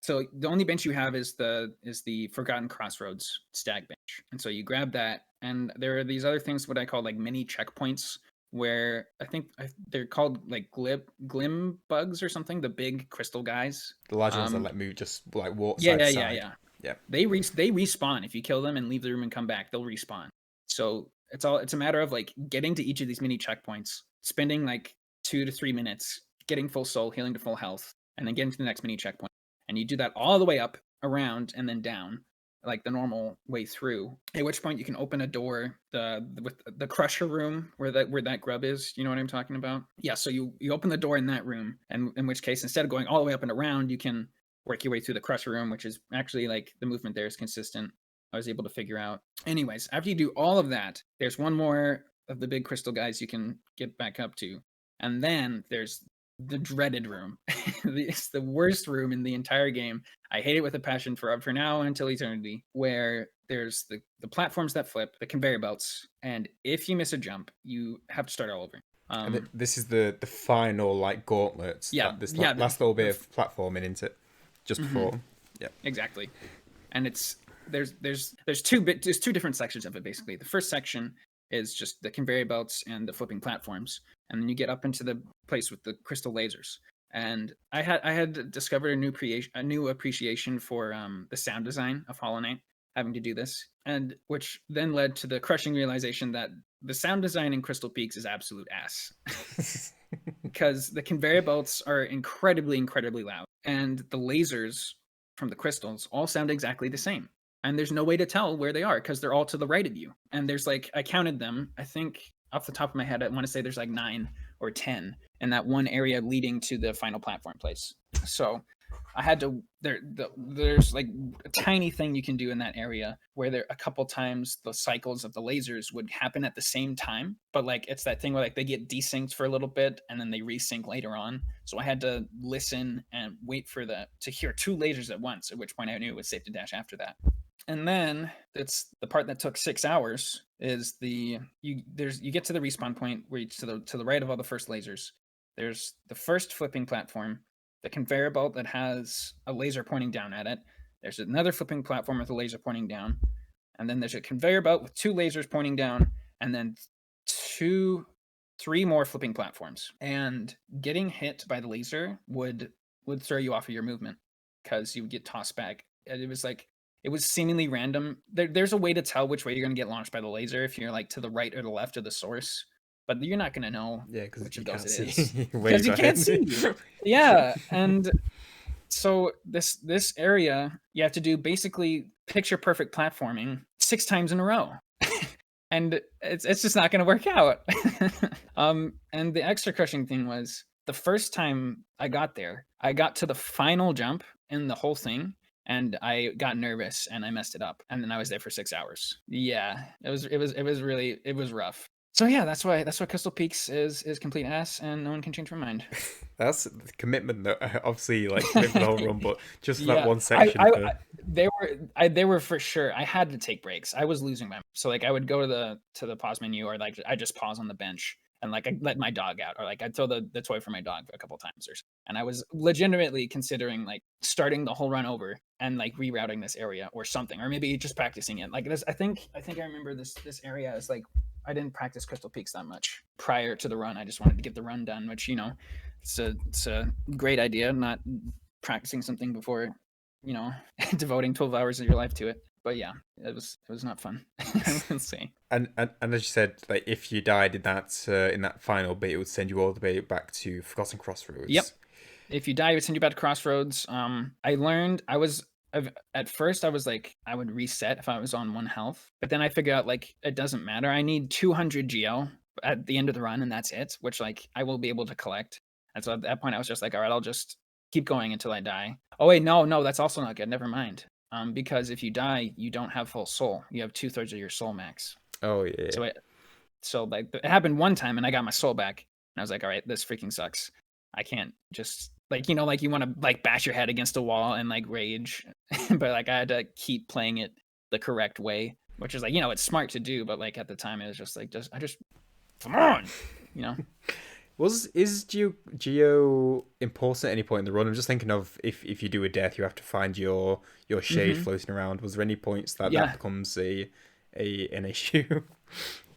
So the only bench you have is the Forgotten Crossroads stag bench, and so you grab that, and there are these other things, what I call like mini checkpoints, where I think they're called like glim bugs or something, the big crystal guys. the large ones that let me just like walk Yeah, side yeah, to yeah, side? yeah. Yeah. They respawn if you kill them and leave the room and come back. They'll respawn. So it's a matter of like getting to each of these mini checkpoints, spending like 2 to 3 minutes, getting full soul, healing to full health, and then getting to the next mini checkpoint. And you do that all the way up, around, and then down, like the normal way through. At which point you can open a door, with the crusher room where that grub is. You know what I'm talking about? Yeah. So you open the door in that room, and in which case, instead of going all the way up and around, you can work your way through the crusher room, which is actually like the movement there is consistent. I was able to figure out. Anyways, after you do all of that, there's one more of the big crystal guys you can get back up to, and then there's the dreaded room. It's the worst room in the entire game. I hate it with a passion for now until eternity, where there's the platforms that flip, the conveyor belts, and if you miss a jump, you have to start all over. And this is the final like gauntlets. Yeah, This yeah, last little bit of platforming into it just before. Yeah. Exactly. And there's two different sections of it basically. The first section is just the conveyor belts and the flipping platforms, and then you get up into the place with the crystal lasers. And I had discovered a new appreciation for the sound design of Hollow Knight, having to do this, and which then led to the crushing realization that the sound design in Crystal Peaks is absolute ass. Because the conveyor belts are incredibly loud, and the lasers from the crystals all sound exactly the same. And there's no way to tell where they are because they're all to the right of you. And there's like, I counted them. I think off the top of my head, I want to say there's like 9 or 10 in that one area leading to the final platform place. So I had to there's like a tiny thing you can do in that area where there a couple times the cycles of the lasers would happen at the same time, but like it's that thing where like they get desynced for a little bit and then they resync later on. So I had to listen and wait for to hear 2 lasers at once, at which point I knew it was safe to dash after that. And then it's the part that took 6 hours is you get to the respawn point where you, to the right of all the first lasers. There's the first flipping platform, the conveyor belt that has a laser pointing down at it. There's another flipping platform with a laser pointing down, and then there's a conveyor belt with 2 lasers pointing down, and then 2 3 more flipping platforms, and getting hit by the laser would throw you off of your movement because you would get tossed back. And it was like it was seemingly random. There's a way to tell which way you're gonna get launched by the laser if you're like to the right or the left of the source, but you're not gonna know Yeah, because which you of those can't it see is because ways you can't ahead. see. Yeah, and so this area you have to do basically picture perfect platforming 6 times in a row. And it's just not going to work out. And the extra crushing thing was the first time I got there, I got to the final jump in the whole thing, and I got nervous and I messed it up, and then I was there for 6 hours. Yeah, it was rough. So yeah, that's why Crystal Peaks is complete ass, and no one can change my mind. That's the commitment though. Obviously, like commit for the whole run, but just for that Yeah, one section for. they were for sure. I had to take breaks. I was losing my so like I would go to the pause menu, or like I just pause on the bench and like I let my dog out, or like I'd throw the toy for my dog a couple times or so. And I was legitimately considering like starting the whole run over and like rerouting this area or something, or maybe just practicing it. Like this, I think I remember this area is like I didn't practice Crystal Peaks that much prior to the run. I just wanted to get the run done, which it's a great idea. Not practicing something before, devoting 12 hours of your life to it. But yeah, it was not fun. I would say. And as you said, like if you died in that final bit, it would send you all the way back to Forgotten Yep. Crossroads. If you die, it would send you back to Crossroads. I learned at first I was like I would reset if I was on 1 health, but then I figured out like it doesn't matter. I need 200 geo at the end of the run, and that's it. Which like I will be able to collect. And so at that point, I was just like, all right, I'll just keep going until I die. Oh wait, no, that's also not good. Never mind. Because if you die, you don't have full soul. You have 2/3 of your soul max. Oh yeah. So like it happened one time, and I got my soul back, and I was like, all right, this freaking sucks. I can't just like like you want to like bash your head against a wall and like rage, but like I had to keep playing it the correct way, which is like it's smart to do, but like at the time it was just like I just come on, you know. Is Geo important at any point in the run? I'm just thinking of if you do a death, you have to find your shade Hmm. floating around. Was there any points that Yeah, becomes an issue?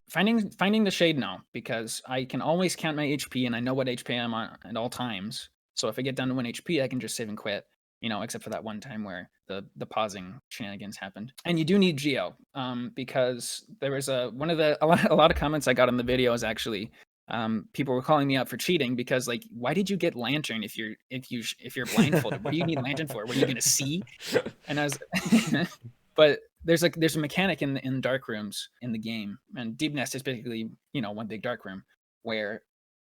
finding the shade now, because I can always count my HP and I know what HP I'm on at all times. So if I get down to 1 HP, I can just save and quit. Except for that one time where the pausing shenanigans happened. And you do need Geo, because there was a lot of comments I got on the videos actually. People were calling me out for cheating because like, why did you get lantern if you're blindfolded? What do you need lantern for? What are you gonna see? And I was, but there's a mechanic in dark rooms in the game, and Deep Nest is basically one big dark room where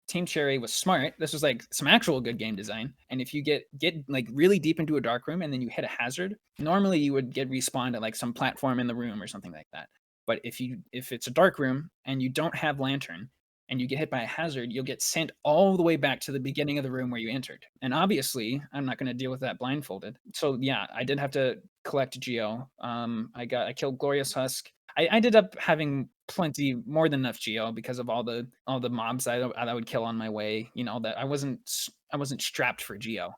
Team Cherry was smart. This was like some actual good game design. And if you get like really deep into a dark room and then you hit a hazard, normally you would get respawned at like some platform in the room or something like that. But if it's a dark room and you don't have lantern and you get hit by a hazard, you'll get sent all the way back to the beginning of the room where you entered. And obviously, I'm not going to deal with that blindfolded. So yeah, I did have to collect Geo. I killed Glorious Husk. I ended up having plenty more than enough geo because of all the mobs I would kill on my way. That I wasn't strapped for geo,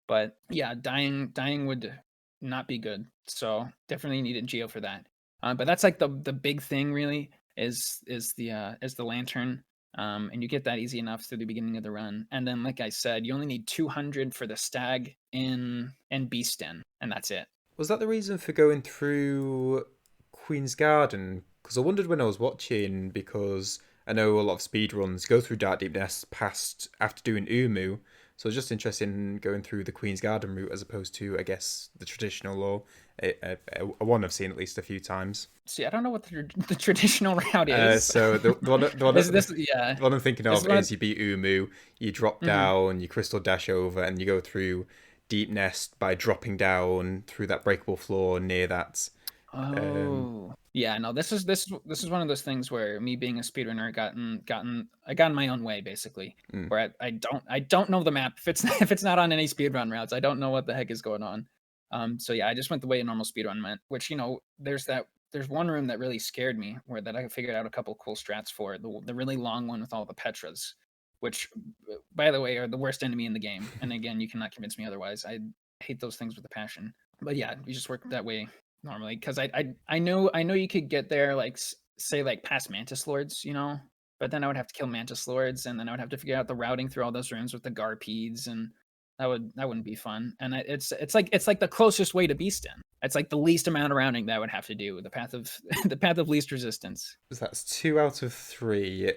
but yeah, dying would not be good. So definitely needed geo for that. But that's like the big thing really is the lantern. And you get that easy enough through the beginning of the run. And then, like I said, you only need 200 for the stag in Beast Den, and that's it. Was that the reason for going through Queen's Garden? Because I wondered when I was watching, because I know a lot of speedruns go through Dark Deep Nest past after doing Uumuu. So I was just interested in going through the Queen's Garden route as opposed to, I guess, the traditional or a one I've seen at least a few times. See, I don't know what the traditional route is. So Is this yeah? the one I'm thinking This is of one. is you beat Uumuu, you drop Mhm. down, you crystal dash over, and you go through Deep Nest by dropping down through that breakable floor near that. Um, Oh, yeah. No, this is one of those things where me being a speedrunner I got in my own way basically. mm. Where I don't know the map if it's if it's not on any speedrun routes. I don't know what the heck is going on. So yeah, I just went the way a normal speedrun went. Which there's one room that really scared me where that I figured out a couple cool strats for the really long one with all the petras, which by the way are the worst enemy in the game. And again, you cannot convince me otherwise. I hate those things with a passion. But yeah, you just work that way normally because I know you could get there like say like past Mantis Lords, but then I would have to kill Mantis Lords, and then I would have to figure out the routing through all those rooms with the Garpedes, and that wouldn't be fun. And it's like the closest way to Beastin. It's like the least amount of rounding that I would have to do. The path of the path of least resistance. So that's 2 out of 3.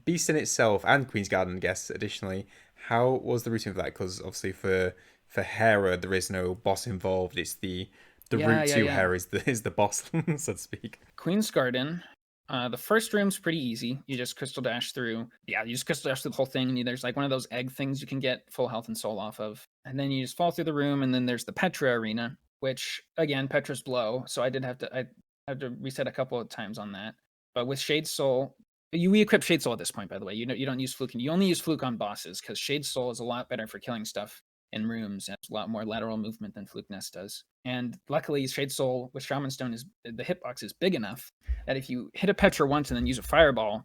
Beast in itself and Queen's Garden, I guess, additionally. How was the routing of that? Because obviously for Herrah, there is no boss involved. It's the Yeah, route yeah, to yeah. Herrah is the boss, so to speak. Queen's Garden. The first room's pretty easy. You just crystal dash through. Yeah, you just crystal dash through the whole thing. And there's like one of those egg things you can get full health and soul off of. And then you just fall through the room. And then there's the Petra arena, which again, Petra's blow. So I had to reset a couple of times on that. But with Shade Soul, we equip Shade Soul at this point, by the way. You don't use Fluke. You only use Fluke on bosses because Shade Soul is a lot better for killing stuff in rooms, and it's a lot more lateral movement than Flukenest does. And luckily, Shade Soul with Shaman Stone is the hitbox is big enough that if you hit a Petra once and then use a fireball,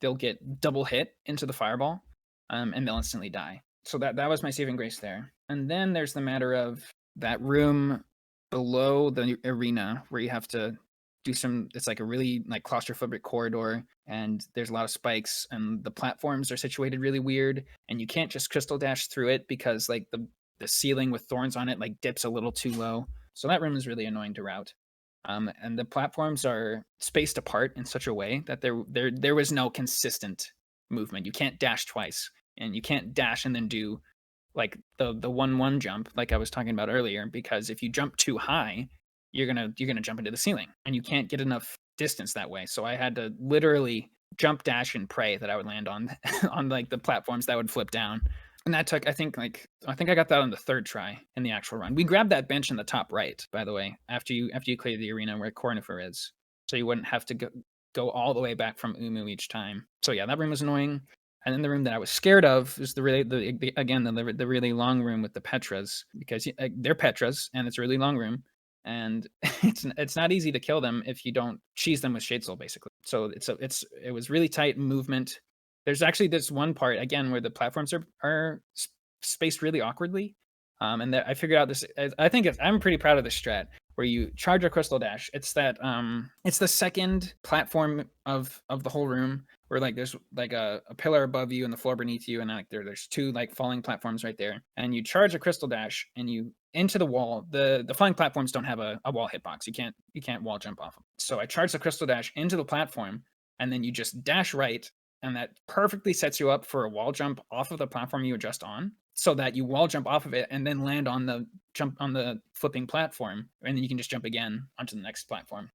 they'll get double hit into the fireball, and they'll instantly die. So that was my saving grace there. And then there's the matter of that room below the arena where you have to do some. It's like a really like claustrophobic corridor, and there's a lot of spikes, and the platforms are situated really weird, and you can't just crystal dash through it because like the ceiling with thorns on it like dips a little too low. So that room is really annoying to route. And the platforms are spaced apart in such a way that there was no consistent movement. You can't dash twice, and you can't dash and then do like the 1-1 jump like I was talking about earlier, because if you jump too high, you're gonna jump into the ceiling, and you can't get enough distance that way. So I had to literally jump, dash, and pray that I would land on on like the platforms that would flip down. And that took, I think I got that on the third try in the actual run. We grabbed that bench in the top right, by the way, after you clear the arena where Cornifer is, so you wouldn't have to go all the way back from Uumuu each time. So yeah, that room was annoying. And then the room that I was scared of is the really long room with the Petras, because they're Petras and it's a really long room, and it's not easy to kill them if you don't cheese them with Shade Soul, basically. So it was really tight movement. There's actually this one part again where the platforms are spaced really awkwardly, and that I figured out this. I think I'm pretty proud of this strat where you charge a crystal dash. It's it's the second platform of the whole room, where like there's like a pillar above you and the floor beneath you, and like there's two like falling platforms right there, and you charge a crystal dash and you into the wall. The flying platforms don't have a wall hitbox. You can't wall jump off them. So I charge the crystal dash into the platform, and then you just dash right, and that perfectly sets you up for a wall jump off of the platform you were just on, so that you wall jump off of it and then land on the flipping platform, and then you can just jump again onto the next platform.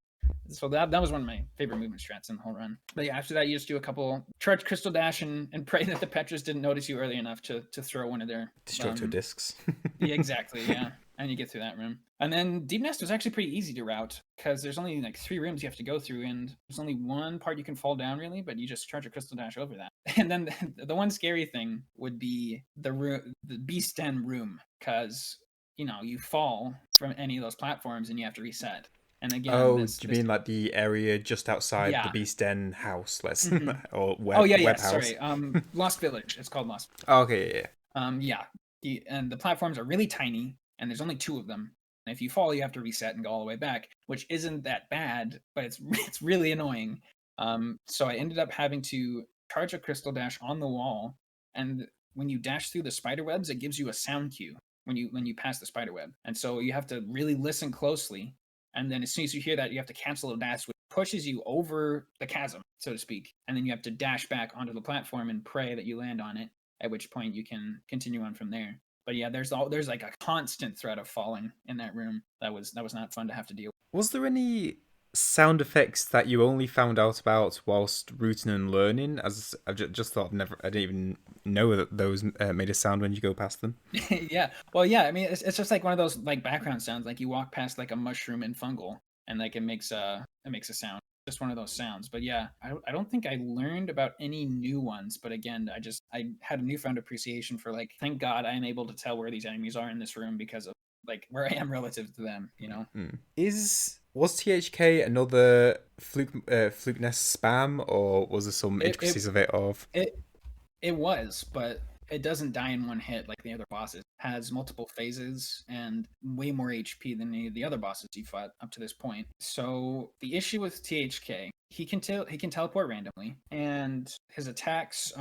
So that was one of my favorite movement strats in the whole run. But yeah, after that, you just do a couple charge crystal dash and pray that the Petras didn't notice you early enough to throw one of their Destructo discs. yeah, exactly, yeah. And you get through that room. And then Deep Nest was actually pretty easy to route because there's only like 3 rooms you have to go through, and there's only one part you can fall down really, but you just charge a crystal dash over that. And then the one scary thing would be the Beast Den room, because you fall from any of those platforms and you have to reset. And again, Oh, do you mean like the area just outside the yeah. Beast Den house, or Oh yeah, web house? sorry. Lost Village. It's called Lost. Oh, okay, yeah. Yeah. And the platforms are really tiny, and there's only 2 of them. And if you fall, you have to reset and go all the way back, which isn't that bad, but it's really annoying. So I ended up having to charge a crystal dash on the wall, and when you dash through the spider webs, it gives you a sound cue when you pass the spider web, and so you have to really listen closely. And then as soon as you hear that, you have to cancel a dash, which pushes you over the chasm, so to speak. And then you have to dash back onto the platform and pray that you land on it, at which point you can continue on from there. But yeah, there's like a constant threat of falling in that room. That was not fun to have to deal with. Was there any sound effects that you only found out about whilst rooting and learning? As I've just thought, I didn't even know that those made a sound when you go past them. Yeah. Well, yeah. I mean, it's just like one of those like background sounds. Like you walk past like a mushroom and fungal, and like it makes a sound. Just one of those sounds. But yeah, I don't think I learned about any new ones. But again, I had a newfound appreciation for like, thank God I am able to tell where these enemies are in this room because of like where I am relative to them. Was THK another Flukenest spam, or was there some intricacies of it? It was, but it doesn't die in one hit like the other bosses. It has multiple phases and way more HP than any of the other bosses you fought up to this point. So the issue with THK he can teleport randomly, and his attacks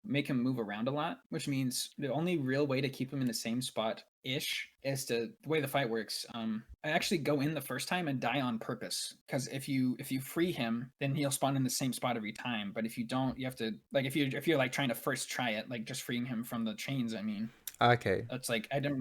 make him move around a lot, which means the only real way to keep him in the same spot ish is to the way the fight works. I actually go in the first time and die on purpose, because if you free him, then he'll spawn in the same spot every time. But if you don't, you have to, like, if you're like trying to first try it, like just freeing him from the chains. I mean, Okay. it's like I didn't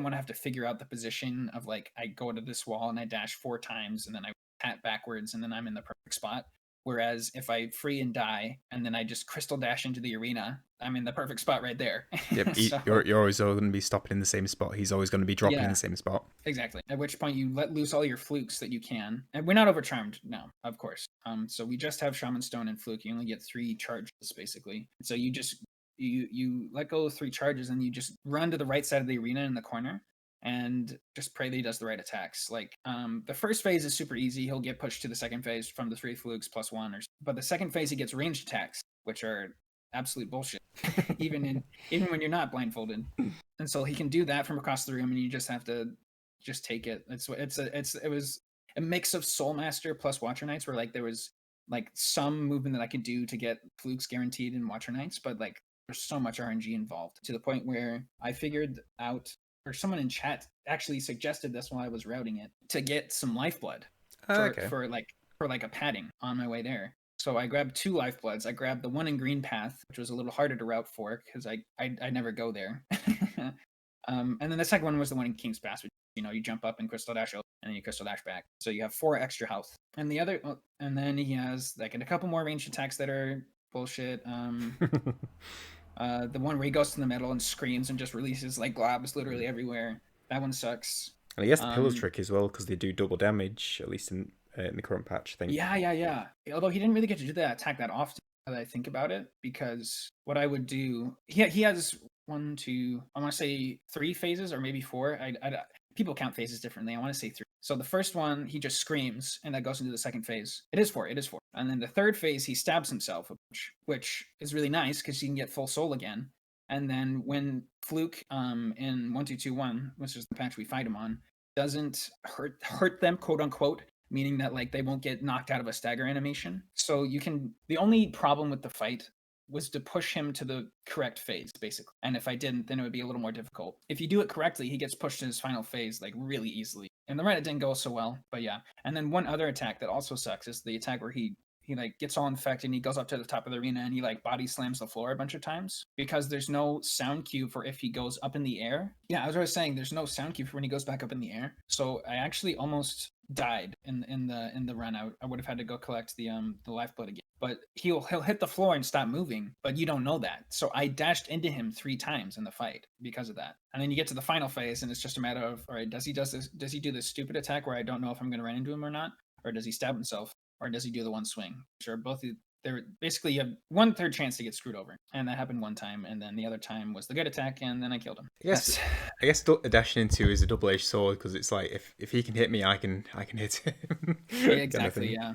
want to have to figure out the position of, like, I go to this wall and I dash 4 times and then I pat backwards and then I'm in the perfect spot. Whereas if I free and die and then I just crystal dash into the arena, I'm in the perfect spot right there. Yep. So You're always going to be stopping in the same spot. He's always going to be dropping in yeah, the same spot. exactly. At which point you let loose all your flukes that you can, and we're not overcharmed now, of course. So we just have Shaman Stone and Fluke. You only get 3 charges basically. So you just you let go of 3 charges and you just run to the right side of the arena in the corner and just pray that he does the right attacks. Like, the first phase is super easy. He'll get pushed to the second phase from the 3 flukes +1, but the second phase he gets ranged attacks, which are absolute bullshit, even when you're not blindfolded. And so he can do that from across the room, and you just have to just take it. It was a mix of Soulmaster plus Watcher Knights, where, like, there was like some movement that I could do to get flukes guaranteed in Watcher Knights, but like there's so much RNG involved, to the point where I figured out, or someone in chat actually suggested this while I was routing it, to get some lifeblood for like a padding on my way there. So I grabbed 2 lifebloods. I grabbed the one in Green Path, which was a little harder to route for because I never go there. And then the second one was the one in King's Pass, which, you jump up and crystal dash over, and then you crystal dash back. So you have 4 extra health. And and then he has like a couple more ranged attacks that are bullshit. The one where he goes to the middle and screams and just releases like globs literally everywhere. That one sucks. And I guess the pillars trick as well, because they do double damage, at least in the current patch, I think. Yeah. Although he didn't really get to do that attack that often, now that I think about it, because what I would do, he has 1, 2, I want to say 3 phases, or maybe 4. People count phases differently. I want to say 3. So the first one, he just screams, and that goes into the second phase. It is 4. And then the third phase, he stabs himself, which is really nice because he can get full soul again. And then when Fluke in 1221, which is the patch we fight him on, doesn't hurt them, quote unquote, meaning that like they won't get knocked out of a stagger animation. So the only problem with the fight was to push him to the correct phase, basically. And if I didn't, then it would be a little more difficult. If you do it correctly, he gets pushed to his final phase like really easily. And the right, it didn't go so well, but yeah. And then one other attack that also sucks is the attack where he like gets all infected and he goes up to the top of the arena and he like body slams the floor a bunch of times, because there's no sound cue for if he goes up in the air. Yeah, as I was saying, there's no sound cue for when he goes back up in the air. So I actually almost died in the run. I would have had to go collect the lifeblood again. But he'll hit the floor and stop moving, but you don't know that. So I dashed into him 3 times in the fight because of that. And then you get to the final phase and it's just a matter of, all right, does he do this stupid attack where I don't know if I'm going to run into him or not, or does he stab himself, or does he do the one swing? Which are both, they're basically, you have 1/3 chance to get screwed over. And that happened one time, and then the other time was the good attack, and then I killed him. I guess dashing into is a double-edged sword, because it's like if he can hit me, I can hit him. Yeah, exactly. Yeah.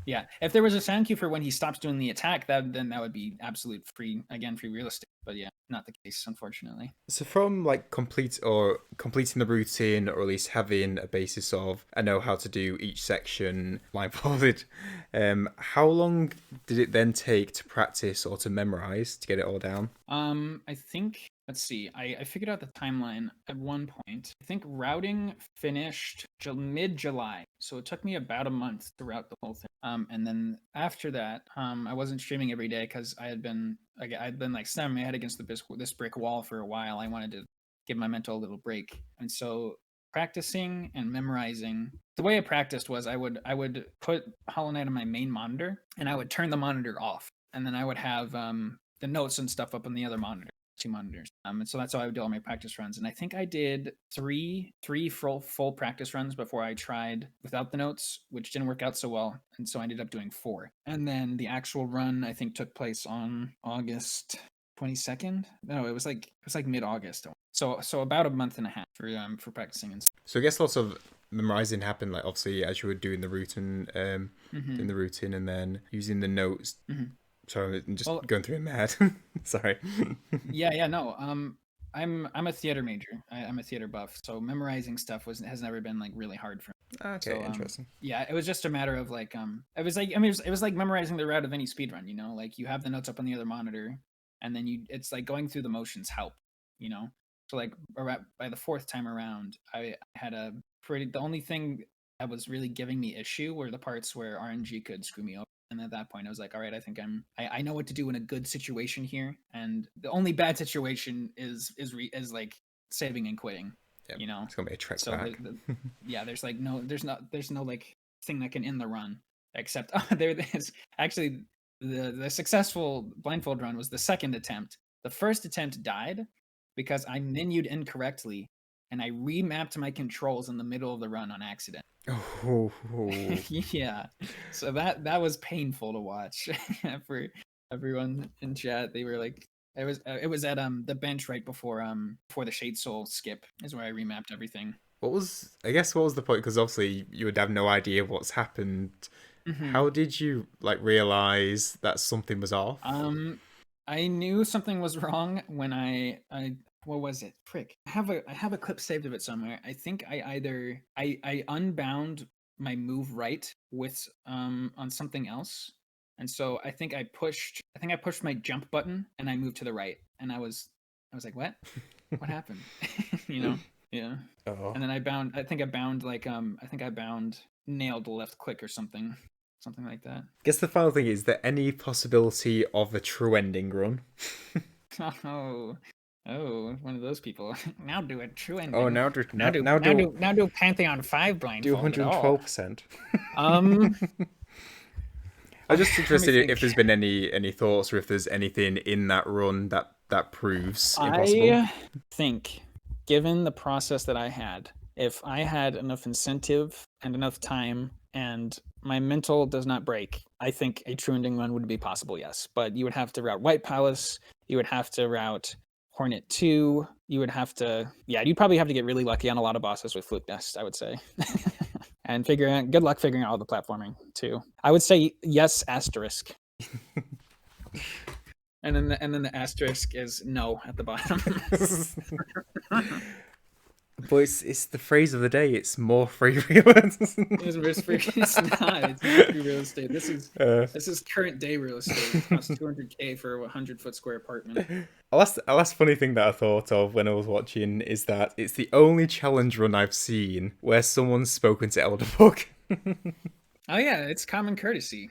Yeah. If there was a sound cue for when he stops doing the attack, then that would be absolute free real estate. But yeah, not the case, unfortunately. So from like completing the routine, or at least having a basis of, I know how to do each section blindfolded, how long did it then take to practice or to memorize to get it all down? I think, let's see, I figured out the timeline at one point. I think routing finished mid-July, so it took me about a month to route the whole thing. And then after that, I wasn't streaming every day because I'd been like slamming my head against this brick wall for a while. I wanted to give my mental a little break, and so practicing and memorizing. The way I practiced was I would put Hollow Knight on my main monitor, and I would turn the monitor off, and then I would have the notes and stuff up on the other monitor, 2 monitors. And so that's how I would do all my practice runs. And I think I did three full practice runs before I tried without the notes, which didn't work out so well. And so I ended up doing 4. And then the actual run, I think, took place on August 22nd. No, it was like mid-August. So about a month and a half for practicing and stuff. So I guess lots of memorizing happened, like obviously as you were doing the routine, doing the routine, and then using the notes. Sorry, I'm just going through in my head. Sorry. Yeah, no. I'm a theater major. I'm a theater buff, so memorizing stuff has never been like really hard for me. Okay, So interesting. yeah, it was just a matter of like it was like, I mean, it was like memorizing the route of any speedrun, you know, like you have the notes up on the other monitor, and then it's like going through the motions help, you know. So like by the fourth time around, I had the only thing that was really giving me issue were the parts where RNG could screw me over. And at that point, I was like, all right, I think I know what to do in a good situation here. And the only bad situation is like saving and quitting, Yeah, you know? it's gonna be a trek So back. yeah, there's no like thing that can end the run except there is actually the successful blindfold run was the second attempt. The first attempt died because I menued incorrectly and I remapped my controls in the middle of the run on accident. Oh, Yeah, so that was painful to watch for everyone in chat. They were like, it was at the bench right before the Shade Soul skip is where I remapped everything. what was the point? Because obviously you would have no idea what's happened. Hmm. How did you like realize that something was off? I knew something was wrong when I what was it? Frick. I have a clip saved of it somewhere. I think I unbound my move right with on something else. And so I think I pushed my jump button and I moved to the right. And I was like, "What? What happened?" You know? Yeah. Oh. And then I think I bound nailed left click or something. Something like that. Guess the final thing is there any possibility of a true ending run? Oh, oh, one of those people. Now do a true Oh, ending. Now do now do now do Pantheon 5 do blindfolded. Oh. 112%. Um I'm just let me interested if think. there's been any thoughts or if there's anything in that run that proves impossible. I think given the process that I had, if I had enough incentive and enough time and my mental does not break, I think a true ending run would be possible, yes. But you would have to route White Palace, you would have to route Hornet 2, you would have to, yeah, you'd probably have to get really lucky on a lot of bosses with Flukenest, I would say. And good luck figuring out all the platforming too. I would say yes, asterisk. And then the asterisk is no at the bottom. But it's the phrase of the day. It's more free real. It's not. It's not free real estate. This is current day real estate. It costs 200K for a 100-foot square apartment. A last funny thing that I thought of when I was watching is that it's the only challenge run I've seen where someone's spoken to Elderbug. Oh yeah, it's common courtesy.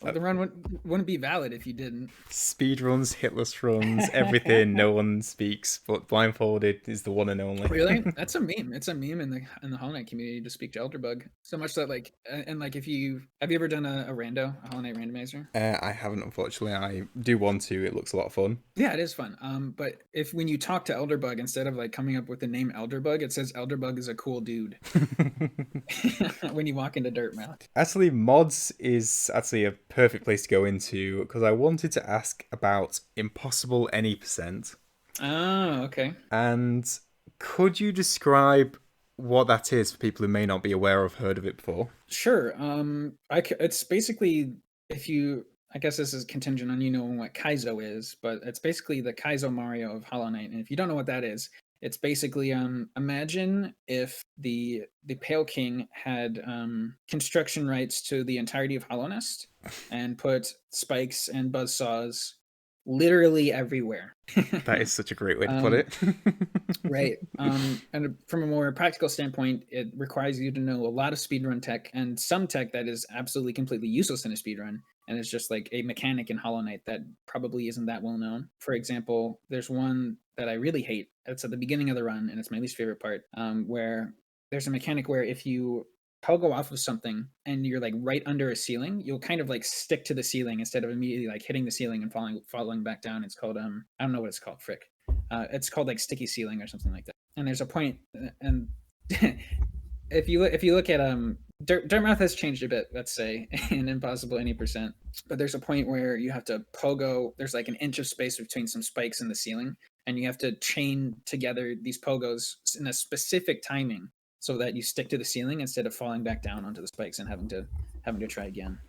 Well, the run wouldn't be valid if you didn't. Speed runs, hitless runs, everything. No one speaks, but blindfolded is the one and only. Really? That's a meme. It's a meme in the Hollow Knight community to speak to Elderbug. So much that like, and like, if you have you ever done a Hollow Knight randomizer? I haven't, unfortunately. I do want to. It looks a lot of fun. Yeah, it is fun. But if when you talk to Elderbug, instead of like coming up with the name Elderbug, it says Elderbug is a cool dude. When you walk into Dirtmouth. Actually, mods is actually a perfect place to go into because I wanted to ask about impossible any percent. Oh, okay. And could you describe what that is for people who may not be aware of, heard of it before? Sure. It's basically I guess this is contingent on you knowing what Kaizo is, but it's basically the Kaizo Mario of Hollow Knight. And if you don't know what that is, it's basically imagine if the Pale King had construction rights to the entirety of Hollow Nest and put spikes and buzzsaws literally everywhere. That is such a great way to put it. Right. And from a more practical standpoint, it requires you to know a lot of speedrun tech and some tech that is absolutely completely useless in a speedrun. And it's just like a mechanic in Hollow Knight that probably isn't that well known. For example, there's one that I really hate. It's at the beginning of the run, and it's my least favorite part, where there's a mechanic where if you go off of something and you're like right under a ceiling, you'll kind of like stick to the ceiling instead of immediately like hitting the ceiling and falling back down. It's called I don't know what it's called, frick. It's called like sticky ceiling or something like that. And there's a point, and if you look at Dirtmouth has changed a bit, let's say, in Impossible Any Percent. But there's a point where you have to pogo. There's like an inch of space between some spikes in the ceiling, and you have to chain together these pogos in a specific timing so that you stick to the ceiling instead of falling back down onto the spikes and having to try again.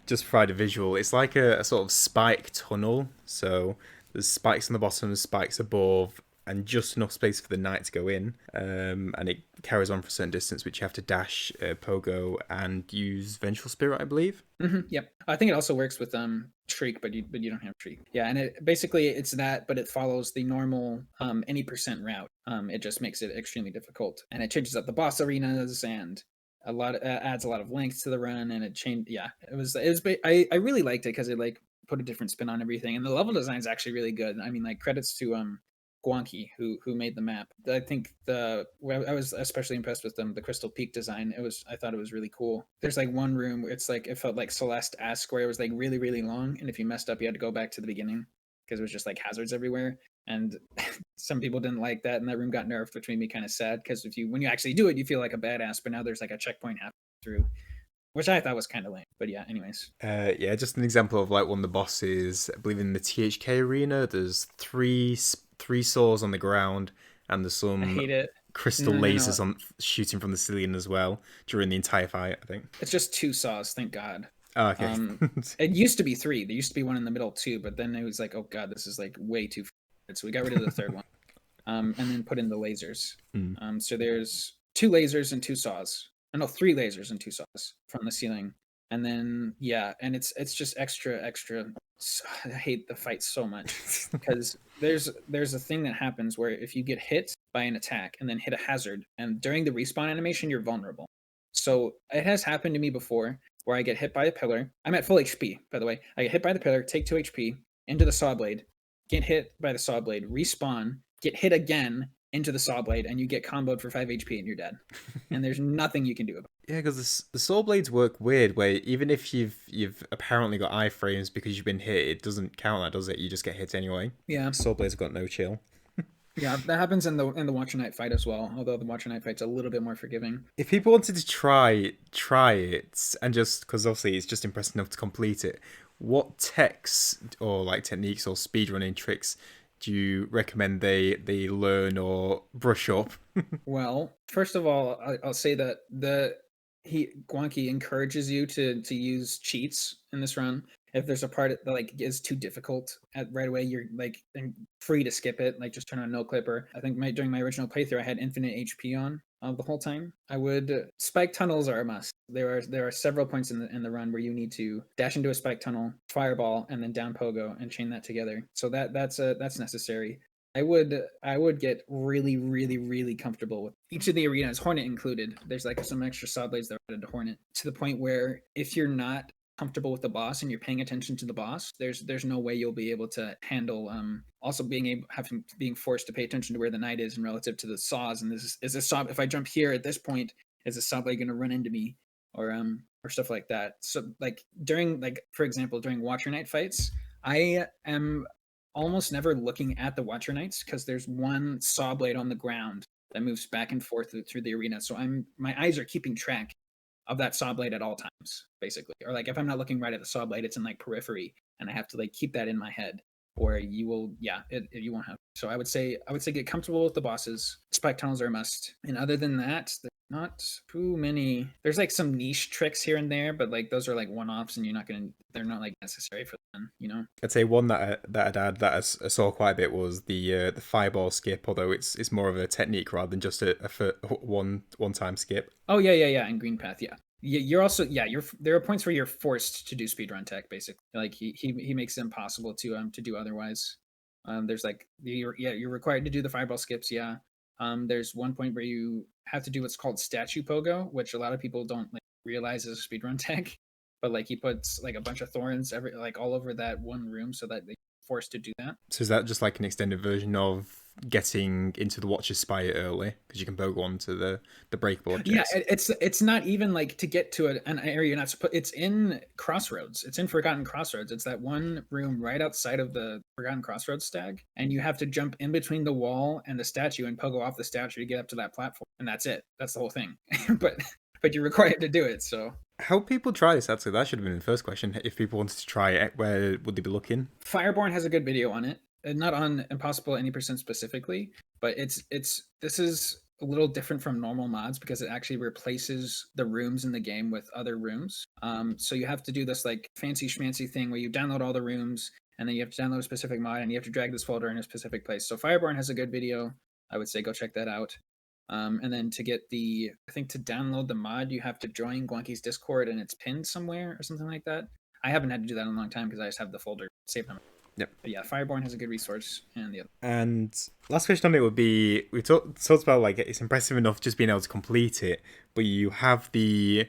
Just to provide a visual, it's like a sort of spike tunnel. So There's spikes on the bottom, spikes above, and just enough space for the knight to go in. And it carries on for a certain distance, which you have to dash, pogo, and use Vengeful Spirit, I believe. Yep. I think it also works with Shriek, but you don't have Shriek. Yeah, and it basically it's that, but it follows the normal any percent route. It just makes it extremely difficult, and it changes up the boss arenas and adds a lot of length to the run, and it changed. Yeah, I really liked it because it like put a different spin on everything, and the level design is actually really good. I mean, like credits to Guanqi, who made the map. I think I was especially impressed with the Crystal Peak design. I thought it was really cool. There's like one room where it's like it felt like Celeste Ask, where it was like really really long, and if you messed up, you had to go back to the beginning because it was just like hazards everywhere. And some people didn't like that, and that room got nerfed, which made me kind of sad because when you actually do it, you feel like a badass. But now there's like a checkpoint half through, which I thought was kind of lame. But yeah, anyways. Yeah, just an example of like one of the bosses. I believe in the THK arena, there's three saws on the ground, and there's I some hate it. crystal No. lasers on shooting from the ceiling as well during the entire fight, I think. It's just 2 saws, thank God. Oh, okay. It used to be 3. There used to be one in the middle too, but then it was like, oh god, this is like way too. So we got rid of the third one, and then put in the lasers. So there's 2 lasers and 2 saws. No, 3 lasers and 2 saws from the ceiling, and then yeah, and it's just extra. I hate the fight so much because there's a thing that happens where if you get hit by an attack and then hit a hazard, and during the respawn animation, you're vulnerable. So it has happened to me before where I get hit by a pillar. I'm at full HP, by the way. I get hit by the pillar, take 2 HP, into the saw blade, get hit by the saw blade, respawn, get hit again into the saw blade, and you get comboed for 5 HP and you're dead. And there's nothing you can do about it. Yeah, because the saw blades work weird. Where even if you've apparently got iframes because you've been hit, it doesn't count that, does it? You just get hit anyway. Yeah, saw blades have got no chill. Yeah, that happens in the Watcher Knight fight as well. Although the Watcher Knight fight's a little bit more forgiving. If people wanted to try it, and just because obviously it's just impressive enough to complete it, what techs or like techniques or speedrunning tricks do you recommend they learn or brush up? Well, first of all, I'll say that Guanqi encourages you to use cheats in this run. If there's a part that like is too difficult right away, you're like free to skip it. Like just turn on no clipper. I think during my original playthrough, I had infinite HP on the whole time. I would spike tunnels are a must. There are several points in the run where you need to dash into a spike tunnel, fireball, and then down pogo and chain that together. So that's necessary. I would get really, really, really comfortable with each of the arenas, Hornet included. There's like some extra saw blades that are added to Hornet to the point where if you're not comfortable with the boss and you're paying attention to the boss, there's no way you'll be able to handle also being forced to pay attention to where the knight is and relative to the saws. And this is a saw. If I jump here at this point, is a saw blade going to run into me or stuff like that? So like for example, during Watcher Knight fights, I am almost never looking at the Watcher Knights because there's one saw blade on the ground that moves back and forth through the arena. So my eyes are keeping track of that saw blade at all times, basically. Or like if I'm not looking right at the saw blade, it's in like periphery, and I have to like keep that in my head, or you will, you won't have. So I would say get comfortable with the bosses. Spike tunnels are a must, and other than that, there's not too many. There's like some niche tricks here and there, but like those are like one-offs, and they're not like necessary for them, you know. I'd say one that I'd add that I saw quite a bit was the fireball skip, although it's more of a technique rather than just a one time skip. Oh yeah, and green path, yeah. You're also there are points where you're forced to do speedrun tech, basically. Like he makes it impossible to do otherwise. There's like you're required to do the fireball skips, yeah. There's one point where you have to do what's called statue pogo, which a lot of people don't like realize is a speedrun tech. But like he puts like a bunch of thorns all over that one room so that they're forced to do that. So is that just like an extended version of getting into the Watcher's Spire early because you can pogo onto the breakable objects? Yeah, it's not even like to get to an area you're not supposed. It's in Crossroads. It's in Forgotten Crossroads. It's that one room right outside of the Forgotten Crossroads stag, and you have to jump in between the wall and the statue and pogo off the statue to get up to that platform, and that's it. That's the whole thing. but you're required to do it. So how people try this? Actually, that should have been the first question. If people wanted to try it, where would they be looking? Fireborn has a good video on it. Not on Impossible any percent specifically, but this is a little different from normal mods because it actually replaces the rooms in the game with other rooms. So you have to do this like fancy schmancy thing where you download all the rooms and then you have to download a specific mod, and you have to drag this folder in a specific place. So Fireborn has a good video. I would say go check that out. And then to get I think to download the mod, you have to join Gwanky's Discord, and it's pinned somewhere or something like that. I haven't had to do that in a long time because I just have the folder saved on. Yep. But yeah, Fireborn has a good resource, and the other. And last question on it would be, we talked about like it's impressive enough just being able to complete it, but you have the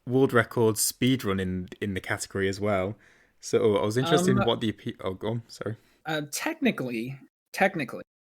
world record speedrun in the category as well. So I was interested in what the go on, sorry. Technically,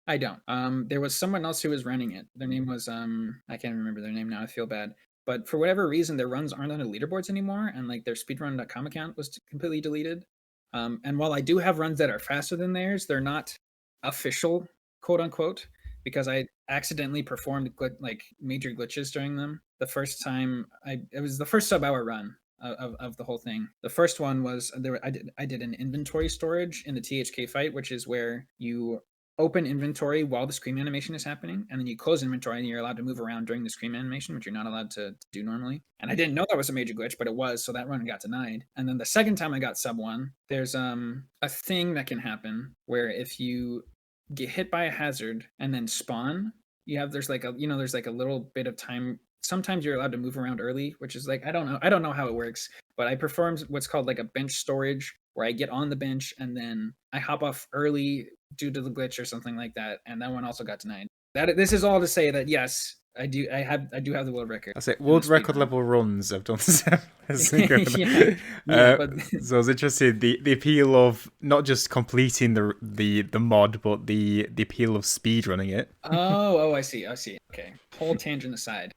I don't. There was someone else who was running it. Their name was I can't remember their name now. I feel bad. But for whatever reason, their runs aren't on the leaderboards anymore, and like their speedrun.com account was completely deleted. And while I do have runs that are faster than theirs, they're not official, quote unquote, because I accidentally performed like major glitches during them. The first time it was the first sub-hour run of the whole thing. The first one was I did an inventory storage in the THK fight, which is where you open inventory while the scream animation is happening, and then you close inventory and you're allowed to move around during the scream animation, which you're not allowed to do normally. And I didn't know that was a major glitch, but it was, so that run got denied. And then the second time I got sub 1, there's a thing that can happen where if you get hit by a hazard and then spawn, there's like a little bit of time. Sometimes you're allowed to move around early, which is like I don't know how it works, but I performed what's called like a bench storage, where I get on the bench and then I hop off early due to the glitch or something like that, and that one also got denied. This is all to say that yes, I do have the world record. I say world record level runs I've done several. But so I was interested the appeal of not just completing the mod, but the appeal of speedrunning it. Oh, I see. Okay, whole tangent aside,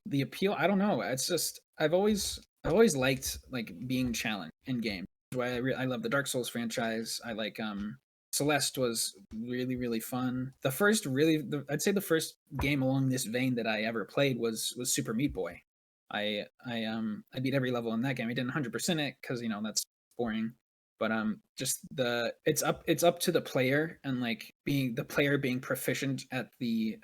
the appeal, I don't know. It's just I've always liked like being challenged in games. Why I love the Dark Souls franchise. I like Celeste was really, really fun. I'd say the first game along this vein that I ever played was Super Meat Boy. I beat every level in that game. I didn't 100% it because that's boring. But just it's up to the player, and like being proficient at the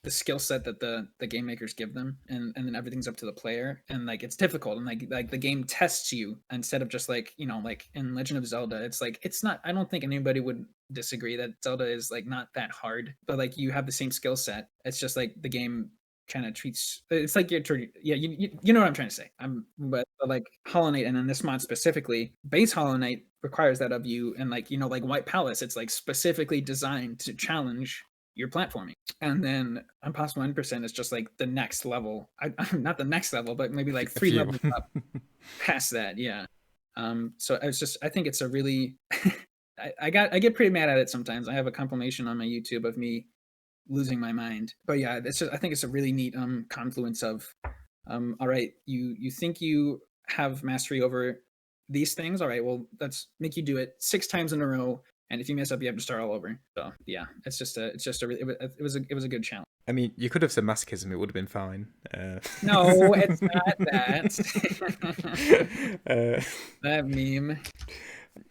skill set that the game makers give them, and then everything's up to the player, and like it's difficult, and like the game tests you instead of just like like in Legend of Zelda, it's not. I don't think anybody would disagree that Zelda is like not that hard, but like you have the same skill set. It's just like the game kind of treats it's like you know what I'm trying to say. But like Hollow Knight, and in this mod specifically, base Hollow Knight requires that of you, and like like White Palace, it's like specifically designed to challenge your platforming. And then Impossible 1% is just like the next level. Not the next level, but maybe like 3 levels up past that. Yeah. So I think it's a really I get pretty mad at it sometimes. I have a compilation on my YouTube of me losing my mind. But yeah, I think it's a really neat confluence of all right, you think you have mastery over these things, all right, well, let's make you do it 6 times in a row, and if you mess up you have to start all over. So yeah, it was a good challenge. I mean, you could have said masochism, it would have been fine. No, it's not that. That meme.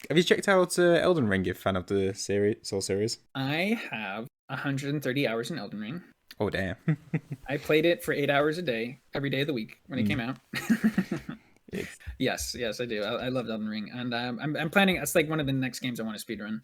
Have you checked out Elden Ring, if fan of the Soul series? I have 130 hours in Elden Ring. Oh, damn. I played it for 8 hours a day, every day of the week when it came out. Yes, I do. I love Elden Ring, and I'm planning. It's like one of the next games I want to speedrun.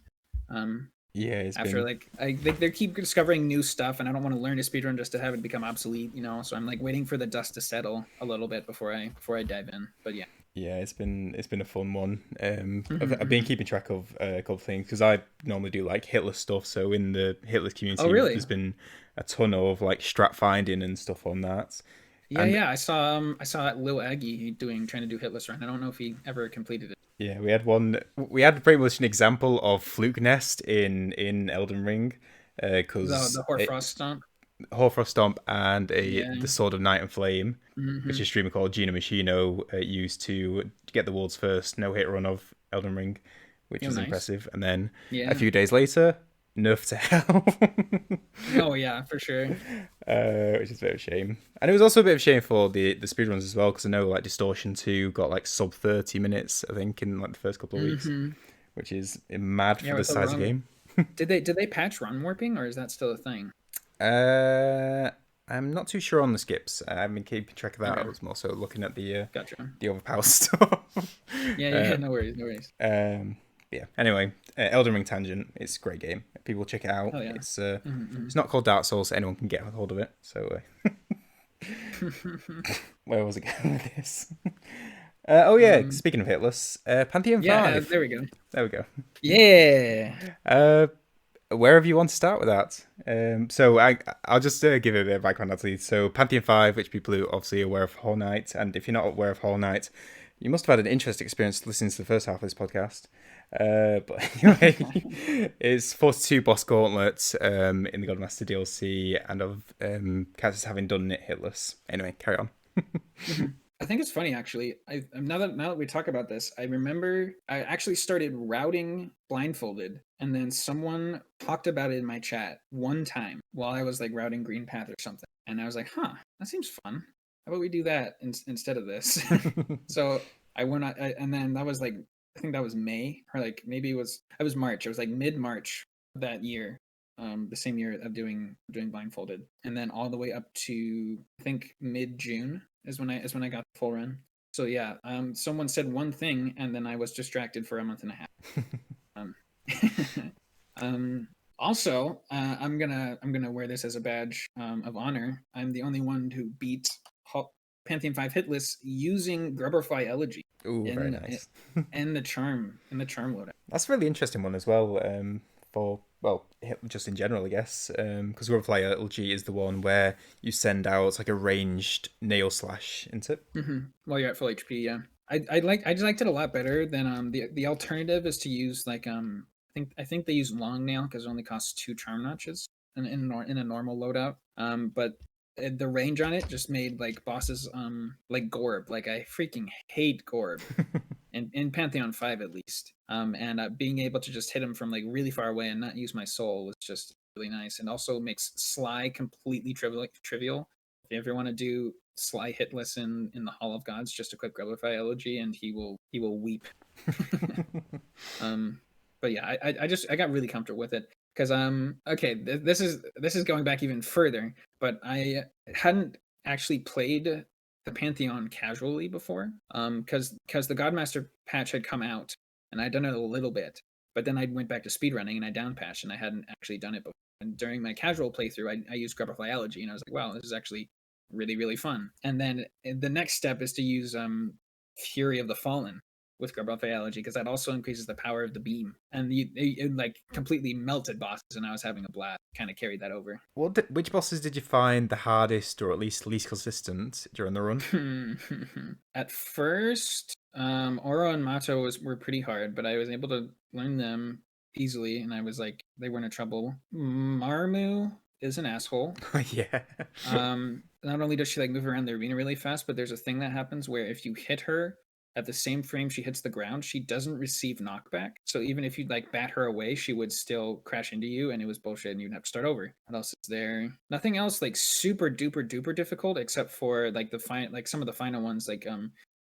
They keep discovering new stuff, and I don't want to learn to speedrun just to have it become obsolete, So I'm like waiting for the dust to settle a little bit before I dive in. But yeah. Yeah, it's been a fun one. I've been keeping track of a couple of things because I normally do like Hitless stuff. So in the Hitless community, there's been a ton of like strat finding and stuff on that. Yeah. I saw Lil Aggie trying to do Hitless run. I don't know if he ever completed it. Yeah, we had pretty much an example of Flukenest in Elden Ring, because the Hoarfrost Stomp. Hoarfrost Stomp and the Sword of Night and Flame, which is a streamer called Gino Machino used to get the world's first no-hit run of Elden Ring, which is impressive. And then a few days later, nerf to hell. Oh yeah, for sure. Which is a bit of a shame. And it was also a bit of a shame for the speedruns as well, because I know like Distortion 2 got like sub 30 minutes, I think, in like the first couple of weeks, which is mad for the size of the game. Did they patch run warping, or is that still a thing? I I'm not too sure on the skips. I haven't been keeping track of that. I Okay, was more so looking at the gotcha. overpower stuff. Yeah, no worries, no worries. Yeah. Anyway, Elden Ring Tangent. It's a great game. People check it out. Oh yeah. It's not called Dark Souls, so anyone can get a hold of it. So where was it going with this? Oh yeah. Speaking of Hitless, Pantheon Yeah, 5. there we go. There we go. Yeah. Wherever you want to start with that. So I'll just give it a bit of background actually. So Pantheon 5, which people who obviously are aware of Hollow Knight, and if you're not aware of Hollow Knight, you must have had an interesting experience listening to the first half of this podcast. But anyway, it's 42 boss gauntlets in the Godmaster DLC, and of Cactus having done it hitless. Anyway, carry on. I think it's funny actually. Now that we talk about this, I remember I actually started routing blindfolded, and then someone talked about it in my chat one time while I was like routing Green Path or something, and I was like, "Huh, that seems fun. How about we do that instead of this?" So I went on, and then that was like I think that was May, or like maybe it was March. It was like mid-March that year. The same year of doing blindfolded, and then all the way up to I think mid-June is when I got the full run. So yeah, someone said one thing, and then I was distracted for a month and a half. Also, I'm gonna wear this as a badge of honor. I'm the only one who beat Pantheon 5 hitless using Grubberfly Elegy. Ooh, very nice. And the charm loadout. That's a really interesting one as well. Just in general, I guess, because Grubberfly Elegy is the one where you send out like a ranged nail slash into it. While you're at full HP, yeah. I just liked it a lot better than the alternative is to use like I think they use long nail because it only costs 2 charm notches in a normal loadout. But the range on it just made like bosses like Gorb. Like I freaking hate Gorb. In Pantheon 5 at least. And being able to just hit him from like really far away and not use my soul was just really nice, and also makes Sly completely trivial. If you ever want to do Sly hitless in the Hall of Gods, just equip Grubberfly Elegy and he will weep. But yeah, I got really comfortable with it because okay, this is going back even further, but I hadn't actually played the Pantheon casually before, because the Godmaster patch had come out and I'd done it a little bit, but then I went back to speedrunning and I down patched and I hadn't actually done it before. And during my casual playthrough, I used Grubberfly Elegy and I was like, wow, this is actually really, really fun. And then the next step is to use Fury of the Fallen with Grubberfly Elegy, because that also increases the power of the beam, and it like completely melted bosses, and I was having a blast. Kind of carried that over. Which bosses did you find the hardest, or at least least consistent during the run? At first, Oro and Mato were pretty hard, but I was able to learn them easily, and I was like, they weren't a trouble. Marmu is an asshole. Yeah. Not only does she like move around the arena really fast, but there's a thing that happens where if you hit her at the same frame she hits the ground, she doesn't receive knockback. So even if you'd like bat her away, she would still crash into you, and it was bullshit, and you'd have to start over. What else is there? Nothing else like super duper difficult, except for like some of the final ones, like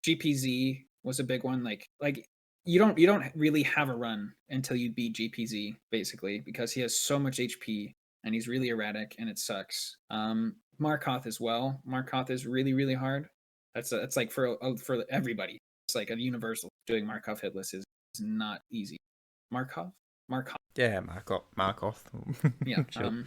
GPZ was a big one. Like you don't really have a run until you beat GPZ, basically, because he has so much HP and he's really erratic and it sucks. Markoth as well. Markoth is really hard. That's like for everybody. It's like a universal. Doing Markov hitless is not easy. Markov. Yeah, Markov. Yeah. Sure.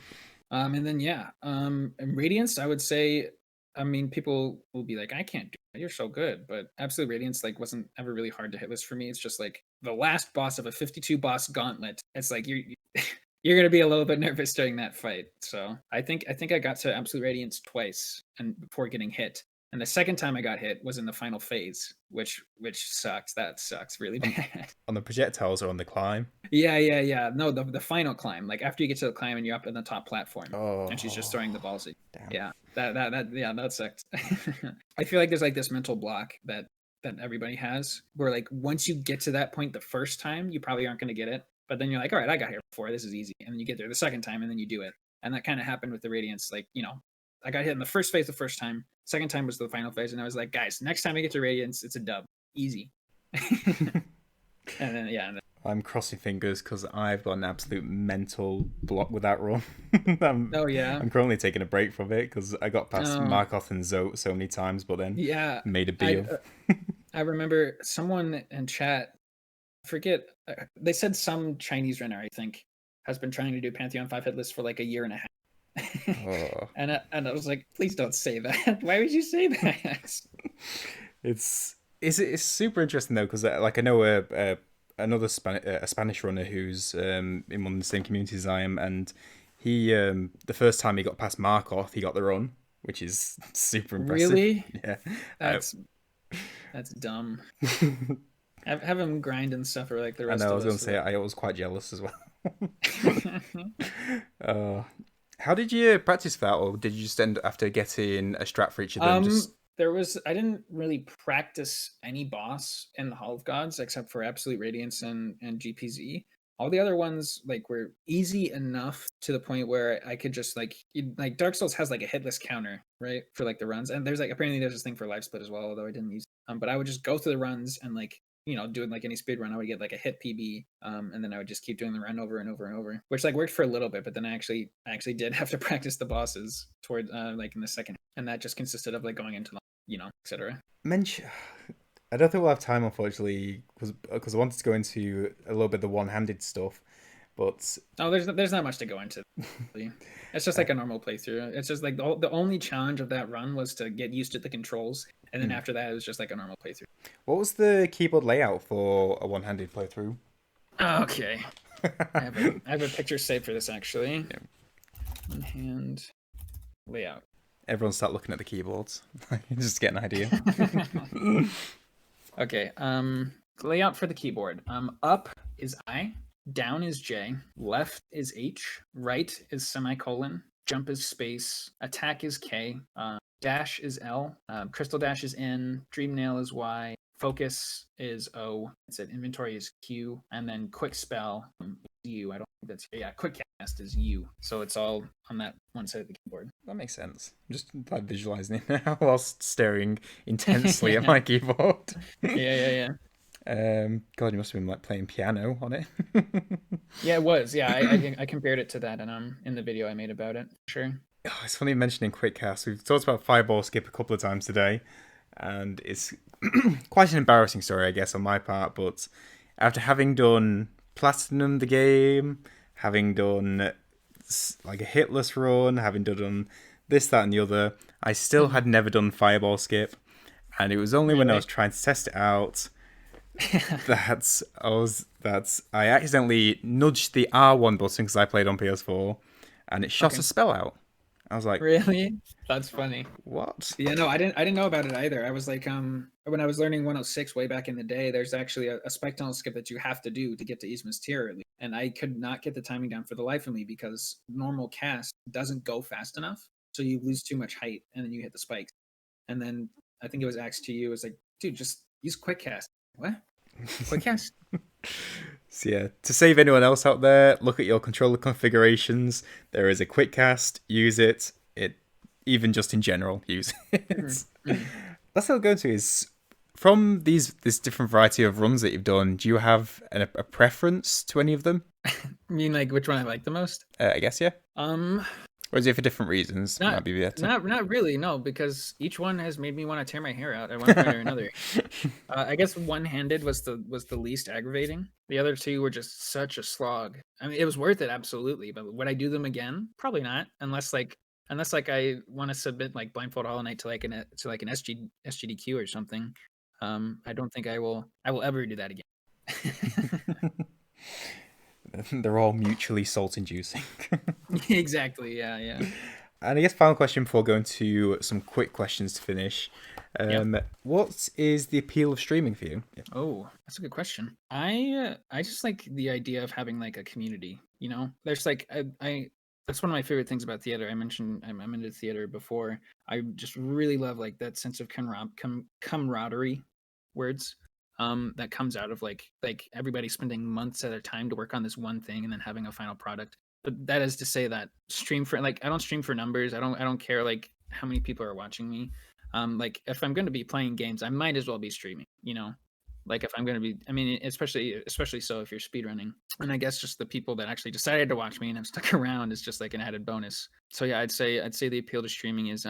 And then yeah. And Radiance, I would say. I mean, people will be like, I can't do that. You're so good, but Absolute Radiance like wasn't ever really hard to hitless for me. It's just like the last boss of a 52 boss gauntlet. It's like you're gonna be a little bit nervous during that fight. So I think I got to Absolute Radiance twice and before getting hit. And the second time I got hit was in the final phase, which sucks. That sucks really bad. On the projectiles or on the climb? Yeah. No, the final climb. Like after you get to the climb and you're up in the top platform, and she's just throwing the balls at you. Damn. Yeah, that sucked. I feel like there's like this mental block that everybody has, where like once you get to that point the first time, you probably aren't going to get it. But then you're like, all right, I got here before. This is easy. And then you get there the second time, and then you do it. And that kind of happened with the Radiance. Like, I got hit in the first phase the first time. Second time was the final phase, and I was like, guys, next time I get to Radiance, it's a dub. Easy. And then, yeah. I'm crossing fingers because I've got an absolute mental block with that run. Oh yeah. I'm currently taking a break from it because I got past Oh Markoth and Zote so many times, but then yeah. made a I B of. I remember someone in chat, I forget, they said some Chinese runner, I think, has been trying to do Pantheon 5 Hitless for like a year and a half. Oh, And I was like, please don't say that. Why would you say that? it's super interesting though because like I know another a Spanish runner who's in one of the same communities as I am, and he the first time he got past Markoth, he got the run, which is super impressive. Really? Yeah. Uh, That's dumb. Have him grind and suffer like the I rest know I of was going to us. say I was quite jealous as well. uh, how did you practice that, or did you just end after getting a strat for each of them? Just I didn't really practice any boss in the Hall of Gods except for Absolute Radiance and GPZ. All the other ones like were easy enough to the point where I could just like Dark Souls has like a hitless counter, right? For like the runs. And there's like apparently there's this thing for life split as well, although I didn't use it. But I would just go through the runs and like doing like any speed run, I would get like a hit PB, and then I would just keep doing the run over and over and over, which like worked for a little bit. But then I actually did have to practice the bosses toward like in the second, and that just consisted of like going into etc. mention. I don't think we'll have time, unfortunately, because I wanted to go into a little bit of the one-handed stuff, but Oh, there's not much to go into. Really. It's just like a normal playthrough. It's just like the only challenge of that run was to get used to the controls, and then after that it was just like a normal playthrough. what was the keyboard layout for a one-handed playthrough? Okay, I have a picture saved for this actually. Yeah. One hand layout. Everyone start looking at the keyboards, just to get an idea. Okay, layout for the keyboard. Up is I, down is J, left is H, right is semicolon, jump is space, attack is K, dash is L, crystal dash is N, dream nail is Y, focus is O, it's an inventory is Q, and then quick spell is U. I don't think that's, yeah, quick cast is U. So it's all on that one side of the keyboard. That makes sense. I'm just like visualizing it now whilst staring intensely at my keyboard. Yeah. God, you must have been like playing piano on it. Yeah, it was. Yeah, I compared it to that, and in the video I made about it. Sure. Oh, it's funny mentioning quick cast. We've talked about Fireball Skip a couple of times today, and it's quite an embarrassing story, I guess, on my part. But after having done Platinum the game, having done like a hitless run, having done this, that, and the other, I still had never done Fireball Skip, and it was only when I was trying to test it out that I accidentally nudged the R1 button because I played on PS4, and it shot a spell out. I was like, Really? That's funny. what? Yeah, no, I didn't know about it either. I was like, when I was learning 106 way back in the day, there's actually a spike tunnel skip that you have to do to get to Isma's tier, at least. And I could not get the timing down for the life of me because normal cast doesn't go fast enough, so you lose too much height, and then you hit the spikes. And then I think it was asked to you, it was like, dude, just use quick cast. What? Quick cast? So yeah, to save anyone else out there, look at your controller configurations. There is a quick cast. Use it. Even just in general, use it. Mm-hmm. That's what I'll go to is from this different variety of runs that you've done. Do you have a preference to any of them? I mean, like which one I like the most? I guess yeah. Or is it for different reasons? Not, Might be better. not really, no, because each one has made me want to tear my hair out at one point or another. I guess one-handed was the least aggravating. The other two were just such a slog. I mean, it was worth it, absolutely, but would I do them again? Probably not, unless I want to submit like Blindfold Hollow Knight to like an SGDQ or something. I don't think I will ever do that again. They're all mutually salt-inducing. Exactly. Yeah. And I guess final question before going to some quick questions to finish. What is the appeal of streaming for you? Yeah. Oh, that's a good question. I just like the idea of having like a community. There's like I that's one of my favorite things about theater. I mentioned I'm into theater before. I just really love like that sense of camaraderie words. That comes out of like everybody spending months at a time to work on this one thing and then having a final product. But that is to say that I don't stream for numbers. I don't care like how many people are watching me. Like if I'm going to be playing games, I might as well be streaming. Like if I'm going to be, I mean, especially so if you're speedrunning. And I guess just the people that actually decided to watch me and have stuck around is just like an added bonus. So yeah, I'd say the appeal to streaming is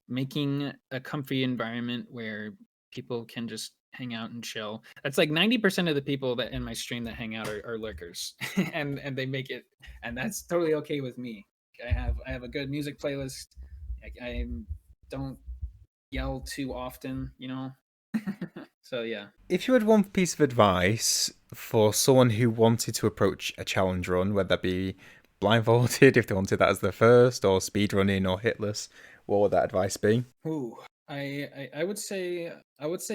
making a comfy environment where people can just hang out and chill. That's like 90% of the people that in my stream that hang out are lurkers, and they make it, and that's totally okay with me. I have a good music playlist. I don't yell too often, you know. So yeah. If you had one piece of advice for someone who wanted to approach a challenge run, whether that be blindfolded, if they wanted that as their first, or speedrunning, or hitless, what would that advice be? Ooh, I would say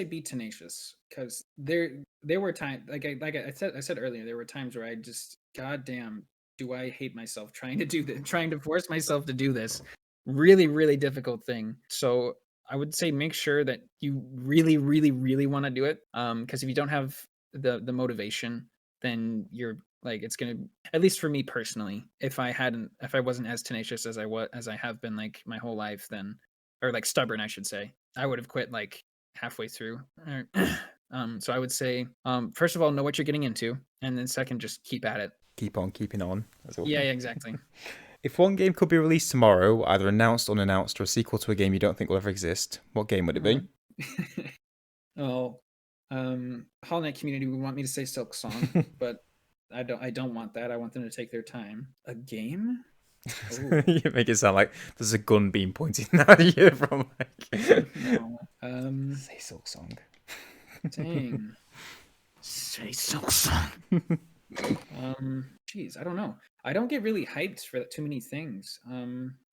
be tenacious, because there were times like I said earlier, there were times where I just, goddamn, do I hate myself trying to do this, trying to force myself to do this really really difficult thing. So I would say make sure that you really really really want to do it, because if you don't have the motivation, then you're like, it's gonna, at least for me personally, if I wasn't as tenacious as I have been like my whole life, then, or like stubborn, I should say, I would have quit like halfway through. So I would say, first of all, know what you're getting into, and then second, just keep at it. Keep on keeping on. Yeah, exactly. If one game could be released tomorrow, either announced, unannounced, or a sequel to a game you don't think will ever exist, what game would it be? Oh, Hollow Knight community would want me to say Silk Song, but I don't want that. I want them to take their time. A game? You make it sound like there's a gun being pointed at you from like. No. Say Silk Song. Dang. Say Silk Song. Geez, I don't know. I don't get really hyped for too many things.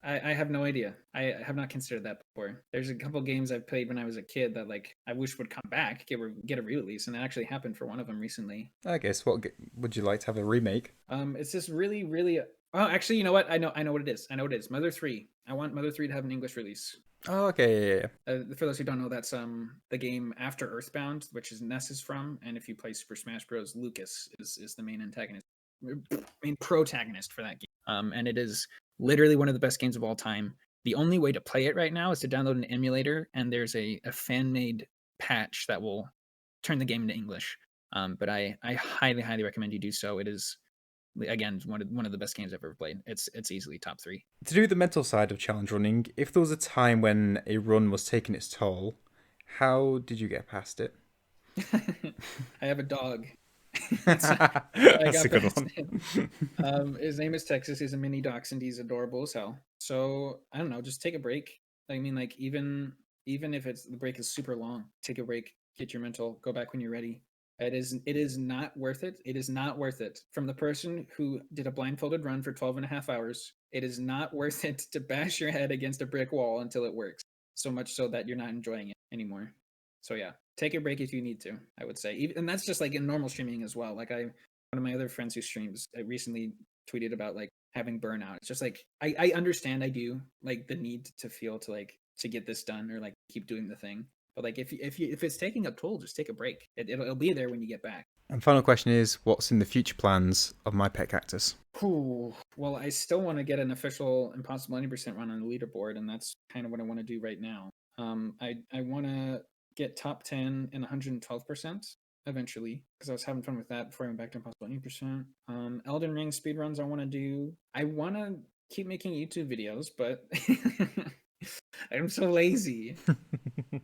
I have no idea. I have not considered that before. There's a couple games I've played when I was a kid that like I wish would come back, get a re-release, and it actually happened for one of them recently. I guess what would you like to have a remake? It's this really really. Oh, actually, you know what? I know what it is. I know what it is. Mother 3. I want Mother 3 to have an English release. Oh, okay, yeah. For those who don't know, that's the game after Earthbound, which is Ness is from, and if you play Super Smash Bros, Lucas is the main antagonist, main protagonist for that game. And it is literally one of the best games of all time. The only way to play it right now is to download an emulator, and there's a fan-made patch that will turn the game into English. But I highly highly recommend you do so. It is, again, one of the best games I've ever played. It's easily top 3. To do the mental side of challenge running, if there was a time when a run was taking its toll, how did you get past it? I have a dog. That's a good one. His name is Texas. He's a mini dachshund. He's adorable as hell. So I don't know, just take a break. I mean, like even if the break is super long, take a break, get your mental, go back when you're ready. It is not worth it. It is not worth it. From the person who did a blindfolded run for 12 and a half hours, it is not worth it to bash your head against a brick wall until it works. So much so that you're not enjoying it anymore. So yeah, take a break if you need to, I would say. And that's just like in normal streaming as well. Like one of my other friends who streams, I recently tweeted about like having burnout. It's just like, I understand, I do like the need to feel to get this done or like keep doing the thing. But like if it's taking a toll, just take a break. It'll be there when you get back. And final question is, what's in the future plans of MyPetCactus? Ooh, well, I still want to get an official Impossible 90% run on the leaderboard, and that's kind of what I want to do right now. I want to get top 10 and 112% eventually, because I was having fun with that before I went back to Impossible 80%. Elden Ring speedruns I want to do. I want to keep making YouTube videos, but I'm so lazy. I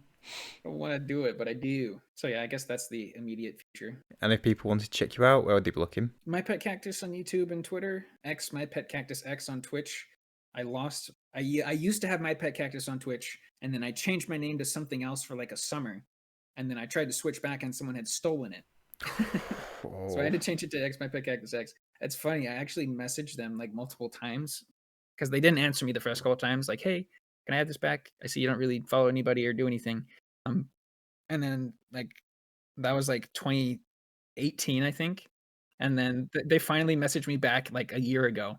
don't want to do it, but I do. So yeah, I guess that's the immediate future. And if people want to check you out, where would they be looking? MyPetCactus on YouTube and Twitter. MyPetCactus X on Twitch. I used to have MyPetCactus on Twitch, and then I changed my name to something else for like a summer, and then I tried to switch back, and someone had stolen it. So I had to change it to MyPetCactus X. It's funny. I actually messaged them like multiple times because they didn't answer me the first couple of times. Like, hey, can I have this back? I see you don't really follow anybody or do anything. And then like that was like 2018, I think. And then they finally messaged me back like a year ago.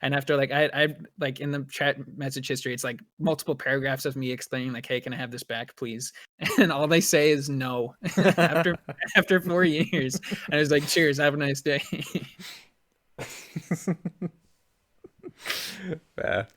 And after like I like in the chat message history, it's like multiple paragraphs of me explaining like, hey, can I have this back, please? And all they say is no. after 4 years. And I was like, cheers, have a nice day. Fair.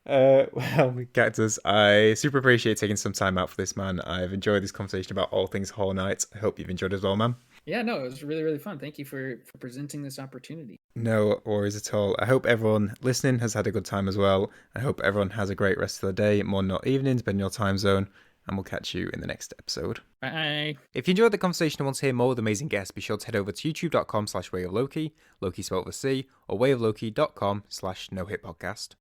Well, Cactus, I super appreciate taking some time out for this, man. I've enjoyed this conversation about all things Hollow Knight. I hope you've enjoyed it as well, man. Yeah, no, it was really, really fun. Thank you for presenting this opportunity. No worries at all. I hope everyone listening has had a good time as well. I hope everyone has a great rest of the day, morning or evening, depending on your time zone. And we'll catch you in the next episode. Bye. If you enjoyed the conversation and want to hear more with amazing guests, be sure to head over to youtube.com/WayOfLoci, Loki spelled with C, or wayofloki.com/nohitpodcast.